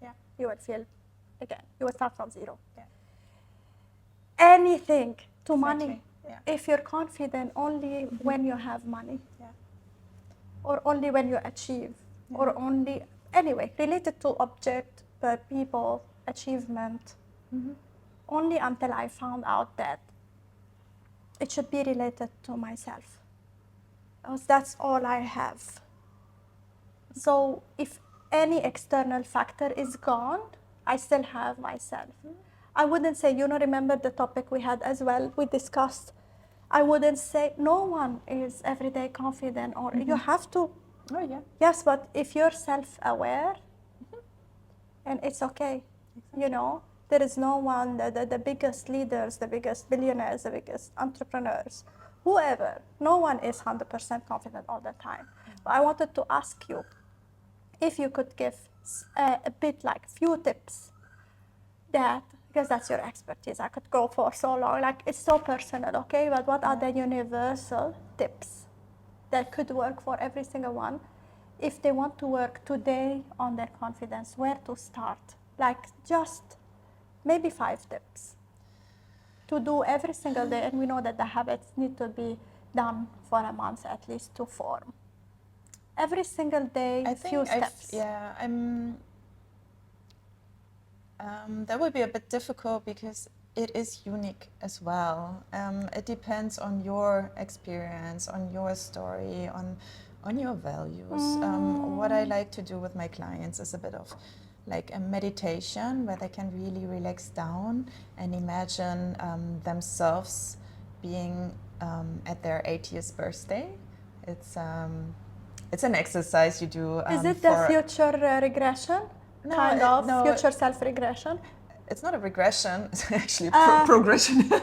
Yeah. you will feel again. You will start from zero. Yeah. Anything to money. Exactly. Yeah. If you're confident only when you have money, Yeah. or only when you achieve, or only, anyway, related to object, people, achievement, only until I found out that it should be related to myself. Because that's all I have. So if any external factor is gone, I still have myself. I wouldn't say, remember the topic we had as well, we discussed. I wouldn't say no one is everyday confident, or you have to. Oh, yeah. Yes, but if you're self-aware, and it's okay, there is no one, the biggest leaders, the biggest billionaires, the biggest entrepreneurs, whoever, no one is 100% confident all the time. But I wanted to ask you if you could give a bit, like few tips that, because that's your expertise, I could go for so long, like it's so personal, okay? But what are the universal tips that could work for every single one if they want to work today on their confidence? Where to start? Like just maybe 5 tips to do every single day. And we know that the habits need to be done for a month at least to form. Every single day, few steps. That would be a bit difficult because it is unique as well. It depends on your experience, on your story, on your values. What I like to do with my clients is a bit of like a meditation where they can really relax down and imagine themselves being at their 80th birthday. It's an exercise you do. Is it the future regression? No, future self-regression? It's not a regression, it's actually progression. 1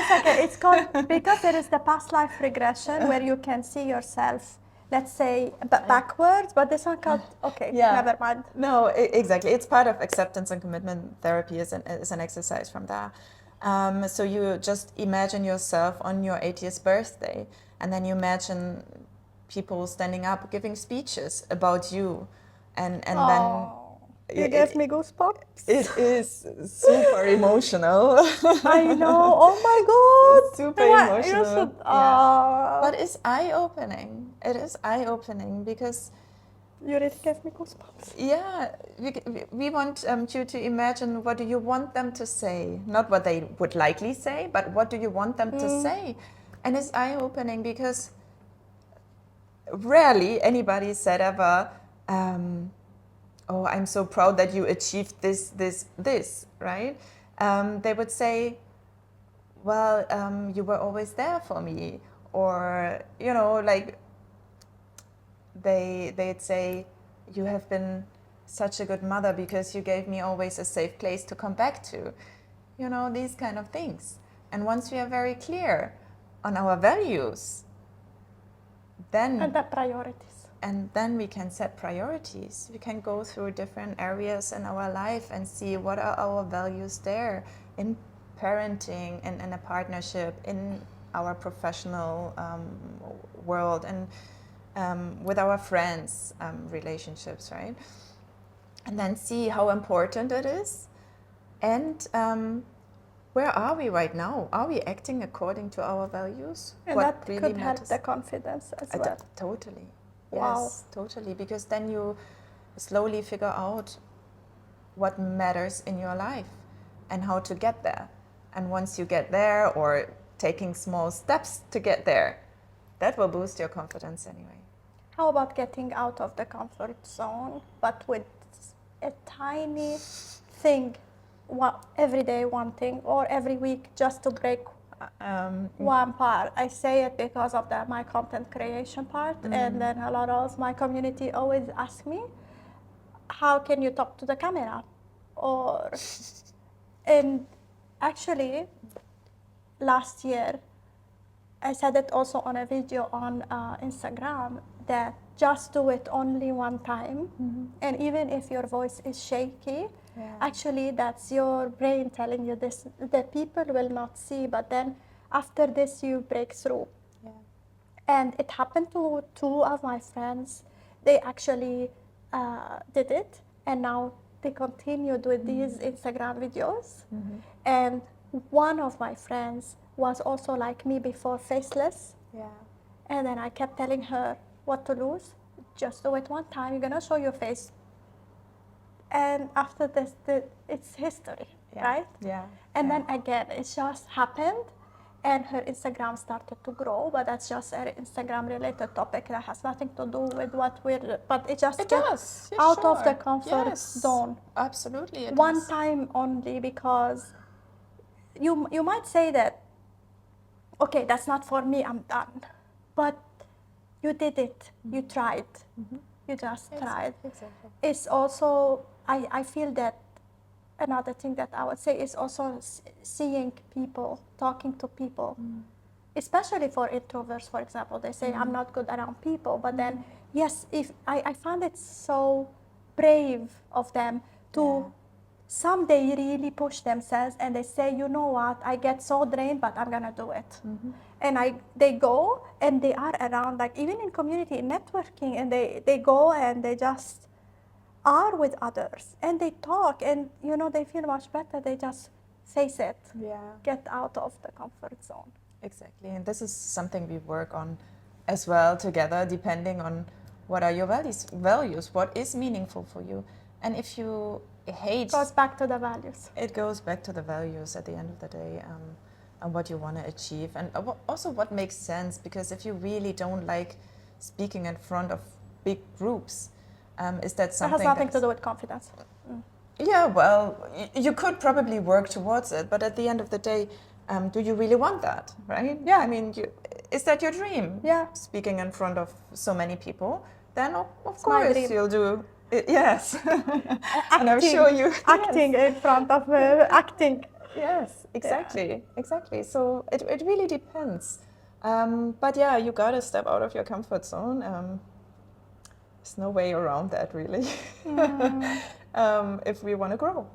second, it's called, because there is the past life regression where you can see yourself, let's say, backwards, but this one called, never mind. No, exactly. It's part of acceptance and commitment therapy is an exercise from there. So you just imagine yourself on your 80th birthday, and then you imagine people standing up giving speeches about you, and then you gave me goosebumps. It is super emotional. I know. Oh my God. Super emotional. You should, But it's eye-opening. It is eye-opening because you really gave me goosebumps. Yeah, we want you to imagine what do you want them to say, not what they would likely say, but what do you want them to say, and it's eye-opening because rarely anybody said ever. Oh, I'm so proud that you achieved this, right? They would say, well, you were always there for me. Or, like, they'd say, you have been such a good mother because you gave me always a safe place to come back to. These kind of things. And once we are very clear on our values, then... And the priorities. and then we can set priorities. We can go through different areas in our life and see what are our values there in parenting and in a partnership, in our professional world, and with our friends relationships, right? And then see how important it is, and where are we right now? Are we acting according to our values? And what that really could matters? help the confidence as well. Totally. Wow. Yes, totally. Because then you slowly figure out what matters in your life and how to get there. And once you get there, or taking small steps to get there, that will boost your confidence anyway. How about getting out of the comfort zone, but with a tiny thing, every day one thing, or every week, just to break one part? I say it because of my content creation part, and then a lot of my community always ask me, how can you talk to the camera? And actually, last year, I said it also on a video on Instagram, that just do it only one time. And even if your voice is shaky, actually that's your brain telling you this, that people will not see, but then after this you break through. And it happened to two of my friends. They actually did it, and now they continued with these Instagram videos. And one of my friends was also like me before, faceless. And then I kept telling her, what to lose? Just do it one time. You're gonna show your face. And after this, it's history, right? And then again, it just happened, and her Instagram started to grow. But that's just an Instagram-related topic that has nothing to do with what we're. But it just gets out of the comfort zone. Absolutely, it One does. time only, because you might say that, okay, that's not for me, I'm done. But you did it, you tried, you just tried. Exactly. It's also, I feel that another thing that I would say is also seeing people, talking to people, especially for introverts, for example. They say, I'm not good around people, but then, yes, if I found it so brave of them to some, they really push themselves and they say, you know what, I get so drained, but I'm gonna do it. And they go and they are around, like even in community, in networking, and they go and they just are with others and they talk, and you know, they feel much better. They just face it, get out of the comfort zone. Exactly, and this is something we work on as well together, depending on what are your values, what is meaningful for you. And if you hate, It goes back to the values. It goes back to the values at the end of the day, and what you want to achieve, and also what makes sense. Because if you really don't like speaking in front of big groups, is that something It has nothing to do with confidence. Yeah, well, you could probably work towards it, but at the end of the day, do you really want that, right? Yeah. I mean, is that your dream? Yeah. Speaking in front of so many people, then of my course dream. you'll do it. Yes. And I'm sure you acting in front of acting. Yes, exactly, exactly. So it really depends. But yeah, you gotta step out of your comfort zone. There's no way around that, really. If we want to grow.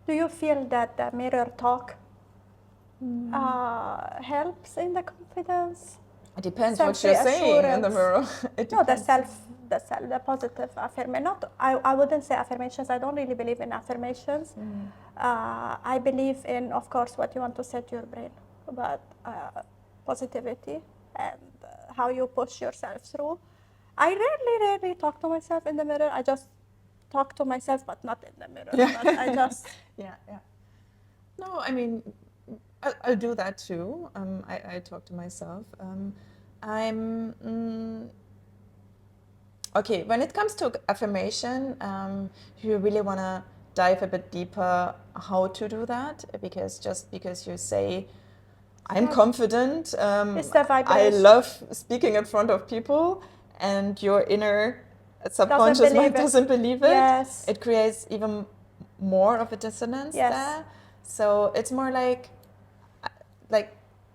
Do you feel that the mirror talk helps in the confidence? It depends what you're saying in the mirror. No, the positive affirmation. I wouldn't say affirmations. I don't really believe in affirmations. I believe in, of course, what you want to set your brain, but positivity and how you push yourself through. I rarely talk to myself in the mirror. I just talk to myself, but not in the mirror. Yeah. But I just No, I mean, I'll do that too. I talk to myself. Okay, when it comes to affirmation, you really want to dive a bit deeper how to do that, because just because you say, I'm confident, it's the I vibration. love speaking in front of people, and your inner subconscious mind doesn't believe it, Yes. it creates even more of a dissonance there. So it's more like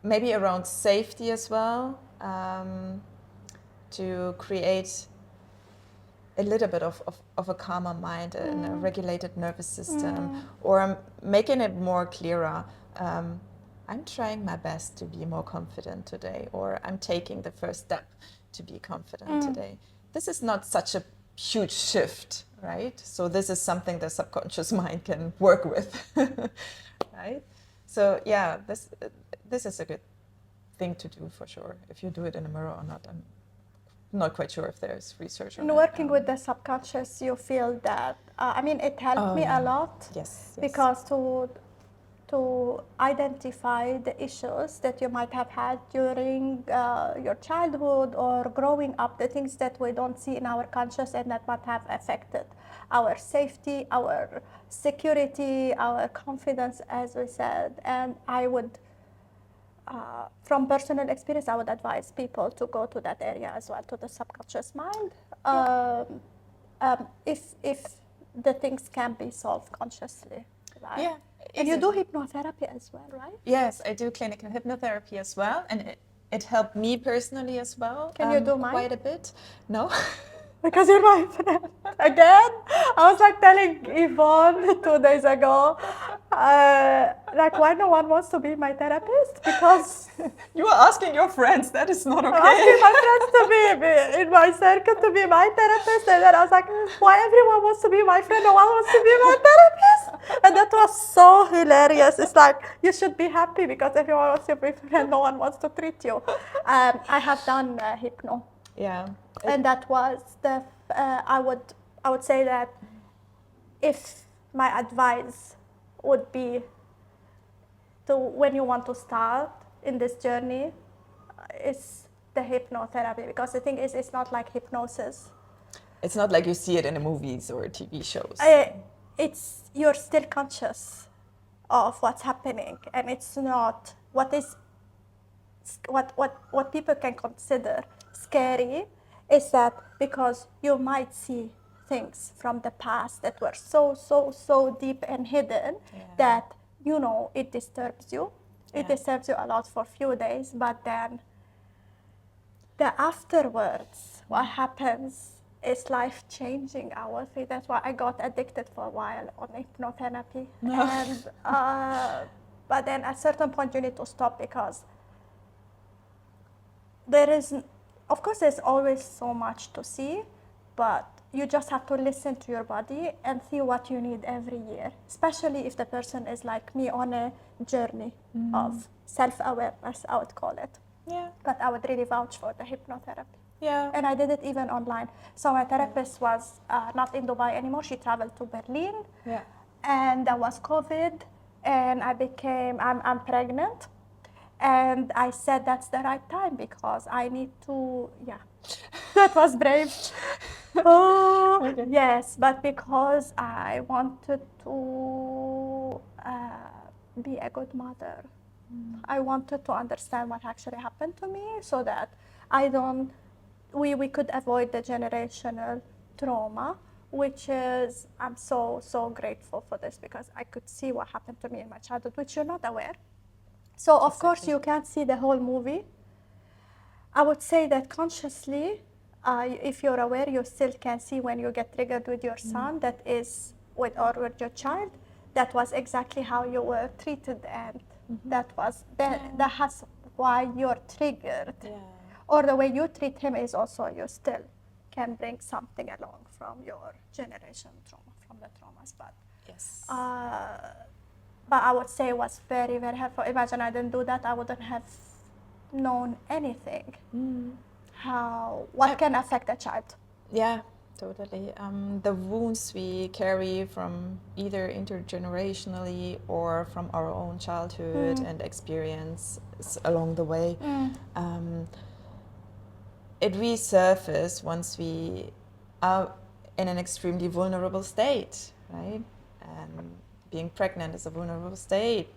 maybe around safety as well. to create a little bit of a calmer mind and a regulated nervous system, or I'm making it more clearer. I'm trying my best to be more confident today, or I'm taking the first step to be confident today. This is not such a huge shift, right? So this is something the subconscious mind can work with, right? So yeah, this is a good thing to do for sure. If you do it in a mirror or not, I'm not quite sure if there's research on In it. working with the subconscious, you feel that, I mean, it helped me a lot. Yes. Because to identify the issues that you might have had during your childhood or growing up, the things that we don't see in our conscious and that might have affected our safety, our security, our confidence, as we said. And I would, from personal experience, I would advise people to go to that area as well, to the subconscious mind, if the things can be solved consciously. Right? Yeah. And you do hypnotherapy as well, right? Yes, I do clinical hypnotherapy as well, and it helped me personally as well. Can you do mine? Quite a bit? No. Because you're my friend. Again, I was like telling Yvonne 2 days ago, like why no one wants to be my therapist? Because You are asking your friends. That is not I'm asking okay. my friends to be in my circle to be my therapist, and then I was like, why everyone wants to be my friend, no one wants to be my therapist? And that was so hilarious. It's like, you should be happy because everyone wants to be your friend, no one wants to treat you. I have done hypno. Yeah. And that was the, I would say that if my advice would be to, when you want to start in this journey, is the hypnotherapy, because the thing is, it's not like hypnosis. It's not like you see it in the movies or TV shows. It's, you're still conscious of what's happening, and it's not what people can consider scary is that because you might see things from the past that were so deep and hidden that, you know, it disturbs you. It disturbs you a lot for a few days, but then the afterwards, what happens is life-changing, I would say. That's why I got addicted for a while on hypnotherapy. And, but then at a certain point you need to stop, because there is, of course, there's always so much to see, but you just have to listen to your body and see what you need every year, especially if the person is like me on a journey of self-awareness, I would call it. Yeah. But I would really vouch for the hypnotherapy. Yeah. And I did it even online. So my therapist was not in Dubai anymore. She traveled to Berlin. Yeah. And that was COVID. And I'm pregnant. And I said that's the right time because I need to, that was brave. Okay. Yes, but because I wanted to be a good mother. I wanted to understand what actually happened to me so that we could avoid the generational trauma, which is, I'm so grateful for this, because I could see what happened to me in my childhood, which you're not aware. So of course you can't see the whole movie. I would say that consciously, if you're aware, you still can see when you get triggered with your son, that is with your child, that was exactly how you were treated, and that's why you're triggered. Or the way you treat him is also, you still can bring something along from your generation trauma, from the traumas. But Yes. but I would say it was very, very helpful. Imagine I didn't do that, I wouldn't have known anything. What can affect a child. Yeah, totally. The wounds we carry from either intergenerationally or from our own childhood and experience along the way, it resurfaces once we are in an extremely vulnerable state, right? And being pregnant is a vulnerable state.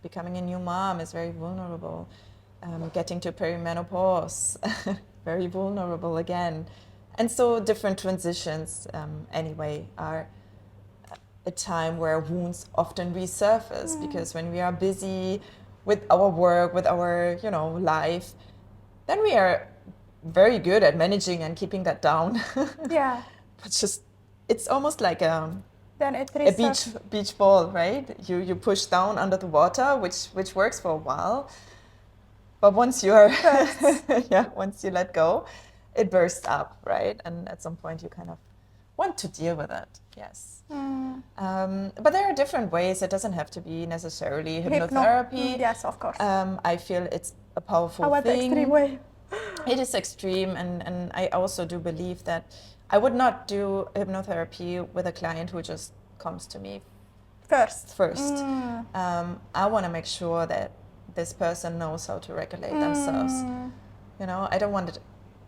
Becoming a new mom is very vulnerable. Getting to perimenopause, very vulnerable again. And so different transitions, anyway, are a time where wounds often resurface, because when we are busy with our work, with our, life, then we are very good at managing and keeping that down. Yeah. But just, it's almost like Then it a beach ball, right? You push down under the water, which works for a while, but once you're once you let go, it bursts up, right? And at some point you kind of want to deal with it. Yes. But there are different ways. It doesn't have to be necessarily hypnotherapy. Yes, of course. I feel it's a powerful How about the thing. extreme way? It is extreme, and I also do believe that I would not do hypnotherapy with a client who just comes to me first. I want to make sure that this person knows how to regulate themselves. You know, I don't want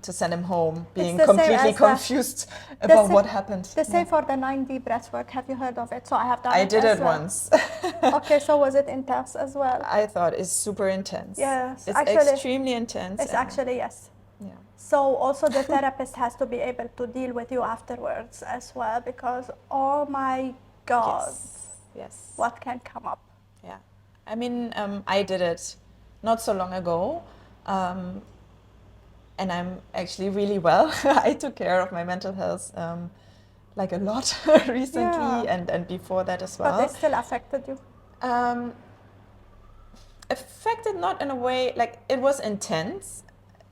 to send him home being completely confused about what happened. The same for the 9D breath work. Have you heard of it? So I have done it. I did it once. Okay, so was it intense as well? I thought it's super intense. Yes, it's actually, extremely intense. It's actually, yes. Yeah. So also the therapist has to be able to deal with you afterwards as well, because oh my God, yes. What can come up? Yeah, I mean, I did it not so long ago, and I'm actually really well. I took care of my mental health like a lot recently, and before that as well. But it still affected you? Affected not in a way, like it was intense,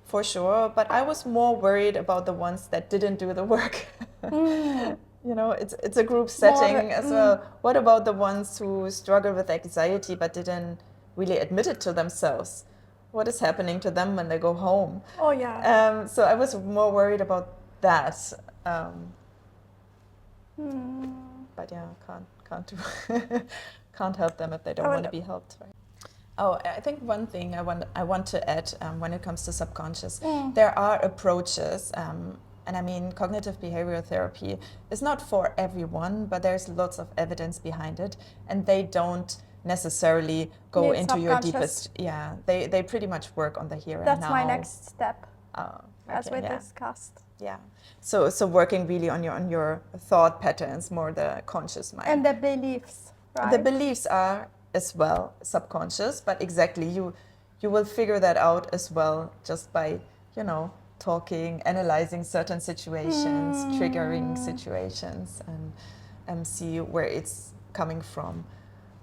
for sure, but I was more worried about the ones that didn't do the work. You know, it's a group setting as well. What about the ones who struggle with anxiety but didn't really admit it to themselves? What is happening to them when they go home? Oh yeah. So I was more worried about that. But yeah, can't help them if they don't want to be helped, right? Oh, I think one thing I want to add when it comes to subconscious, there are approaches, and I mean cognitive behavioral therapy is not for everyone, but there's lots of evidence behind it, and they don't necessarily go into your deepest. Yeah, they pretty much work on the here and now. That's my next step, as we discussed. Yeah, so working really on your thought patterns, more the conscious mind. And the beliefs, right? The beliefs are as well subconscious, but exactly you will figure that out as well just by, you know, talking, analyzing certain situations, triggering situations, and see where it's coming from.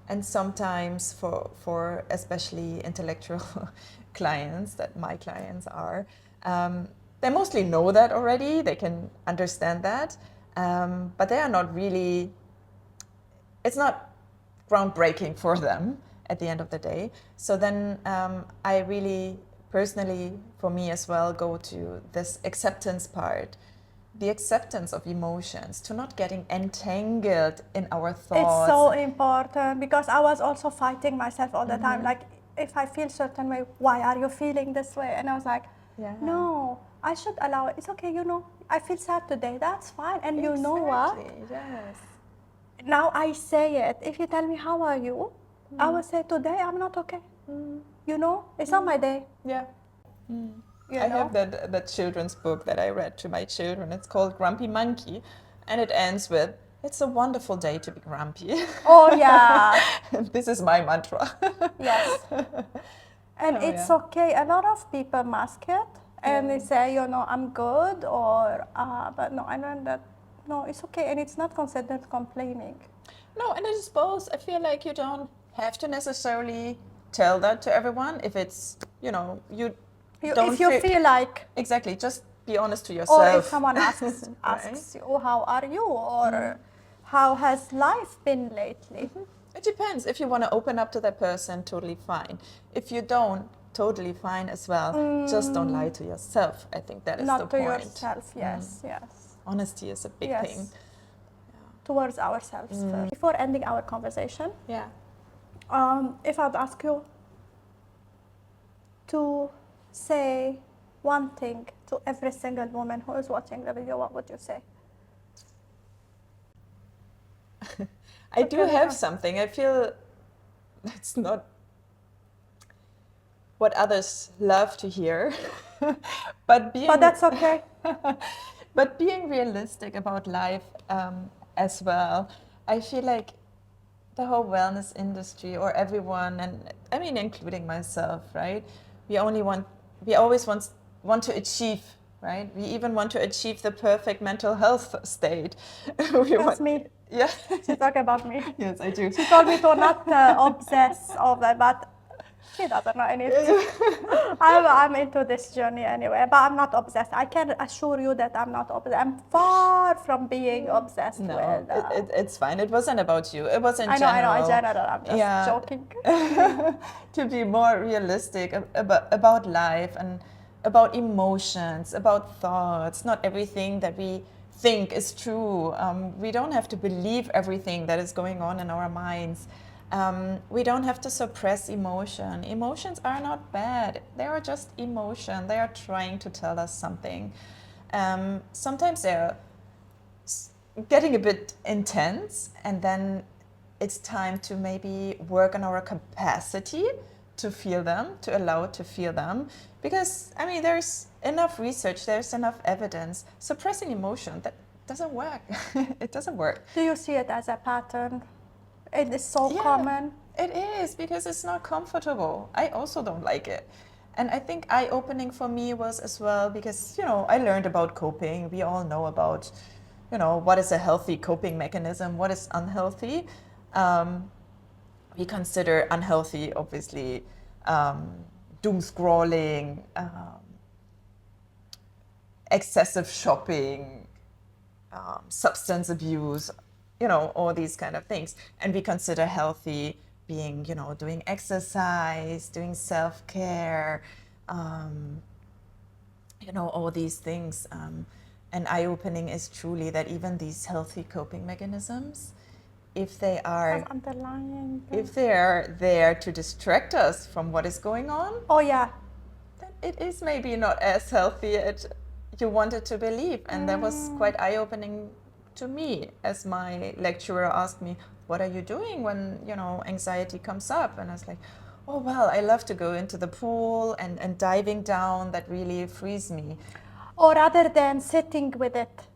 And sometimes for especially intellectual clients, that my clients are, they mostly know that already, they can understand that, but they are not really, it's not groundbreaking for them at the end of the day. So then I really personally, for me as well, go to this acceptance part, the acceptance of emotions, to not getting entangled in our thoughts. It's so important, because I was also fighting myself all the time. Like, if I feel certain way, why are you feeling this way? And I was like, no, I should allow it. It's okay, you know, I feel sad today, that's fine. And you know what? Yes. Now I say it. If you tell me, how are you? I will say, today I'm not okay. You know, it's not my day. Yeah. You I know? have that children's book that I read to my children. It's called Grumpy Monkey, and it ends with, "It's a wonderful day to be grumpy." Oh yeah. This is my mantra. Yes. And it's okay. A lot of people mask it, and they say, you know, I'm good, or but no, I learned that no, it's okay, and it's not considered complaining. No, and I suppose I feel like you don't have to necessarily tell that to everyone if it's, you know, if you feel like, exactly, just be honest to yourself. or if someone asks you, how are you, or how has life been lately? It depends. If you want to open up to that person, totally fine. If you don't, totally fine as well. Just don't lie to yourself. I think that is the point. Not to yourself, yes. Honesty is a big thing. Towards ourselves first. Before ending our conversation, if I'd ask you to say one thing to every single woman who is watching the video, what would you say? I do have something. I feel it's not what others love to hear, but that's okay. But being realistic about life as well. I feel like the whole wellness industry, or everyone, and I mean including myself, right? We always want want to achieve, right? We even want to achieve the perfect mental health state. That's me. Yeah. She's talking about me. Yes, I do. She told me to not obsess of that, but she doesn't know anything. I'm into this journey anyway, but I'm not obsessed. I can assure you that I'm not obsessed. I'm far from being obsessed No, with. it's fine. It wasn't about you. It was in I general. know, in general. I'm just joking. To be more realistic about life and about emotions, about thoughts. Not everything that we think is true. We don't have to believe everything that is going on in our minds. We don't have to suppress emotion. Emotions are not bad. They are just emotion. They are trying to tell us something. Sometimes they're getting a bit intense, and then it's time to maybe work on our capacity to feel them, to allow it to feel them. Because, I mean, there's enough research, there's enough evidence. Suppressing emotion, that doesn't work. It doesn't work. Do you see it as a pattern? It is so common. It is, because it's not comfortable. I also don't like it. And I think eye-opening for me was as well because, I learned about coping. We all know about, what is a healthy coping mechanism, what is unhealthy. We consider unhealthy, obviously, doom scrolling, excessive shopping, substance abuse, all these kind of things. And we consider healthy being, doing exercise, doing self-care, all these things. And eye-opening is truly that even these healthy coping mechanisms, if they are there to distract us from what is going on, then it is maybe not as healthy as you wanted to believe. And that was quite eye-opening to me, as my lecturer asked me, what are you doing when anxiety comes up? And I was like, oh well, I love to go into the pool and diving down. That really frees me. Or rather than sitting with it.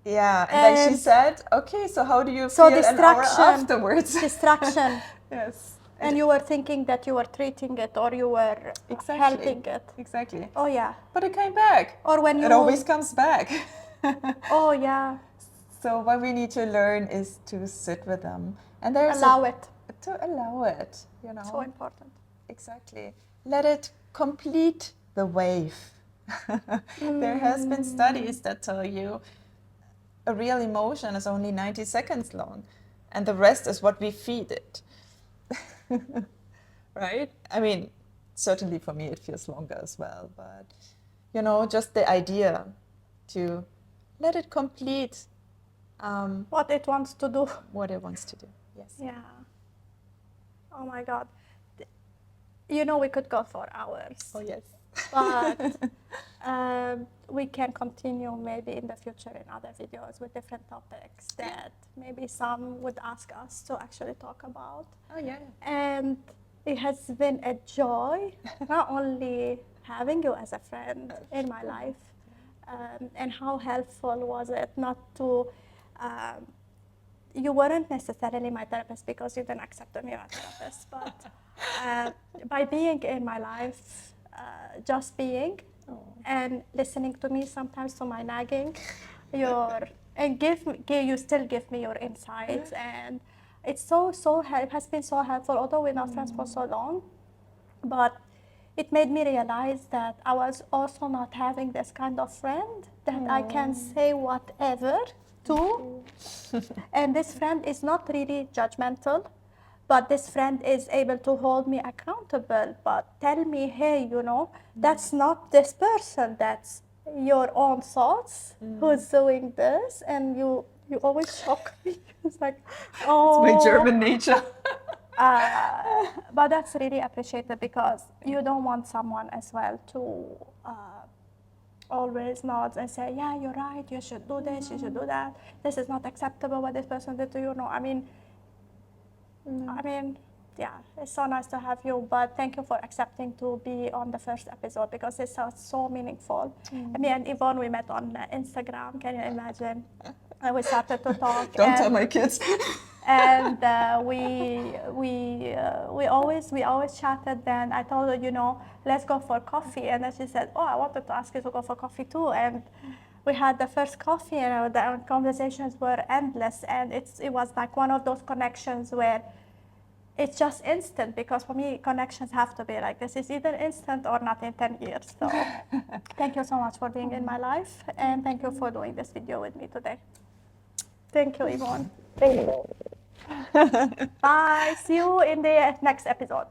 Yeah, and then she said, okay, so how do you feel an hour afterwards? Distraction. Yes. And you were thinking that you were treating it or you were helping it. Exactly. Oh yeah. But it came back. Or when it always comes back. Oh yeah. So what we need to learn is to sit with them. And there's allow it. So important. Exactly. Let it complete the wave. There has been studies that tell you a real emotion is only 90 seconds long, and the rest is what we feed it. Right? I mean, certainly for me it feels longer as well, but just the idea to let it complete what it wants to do. What it wants to do, yes. Yeah. Oh my God. We could go for hours. Oh yes. But we can continue maybe in the future in other videos with different topics that maybe some would ask us to actually talk about. Oh yeah. And it has been a joy, not only having you as a friend in my life, and how helpful was it not to, you weren't necessarily my therapist because you didn't accept me as a therapist, but by being in my life, just being and listening to me sometimes to my nagging, you still give me your insights, and it's it has been so helpful. Although we're not friends for so long, but it made me realize that I was also not having this kind of friend that I can say whatever to, and this friend is not really judgmental. But this friend is able to hold me accountable, but tell me, hey, that's not this person, that's your own thoughts who's doing this, and you always shock me. It's like, oh. It's my German nature. But that's really appreciated because you don't want someone as well to always nod and say, yeah, you're right, you should do this, you should do that. This is not acceptable what this person did to you. No, I mean, yeah, it's so nice to have you, but thank you for accepting to be on the first episode because it sounds so meaningful. Me and Yvonne, we met on Instagram, can you imagine? And we started to talk. Don't tell my kids. And we always chatted. Then I told her, you know, let's go for coffee. And then she said, oh, I wanted to ask you to go for coffee too. And we had the first coffee, and the conversations were endless. And it was like one of those connections where it's just instant, because for me, connections have to be like this. It's either instant or not in 10 years. So thank you so much for being in my life. And thank you for doing this video with me today. Thank you, Yvonne. Thank you. Bye. See you in the next episode.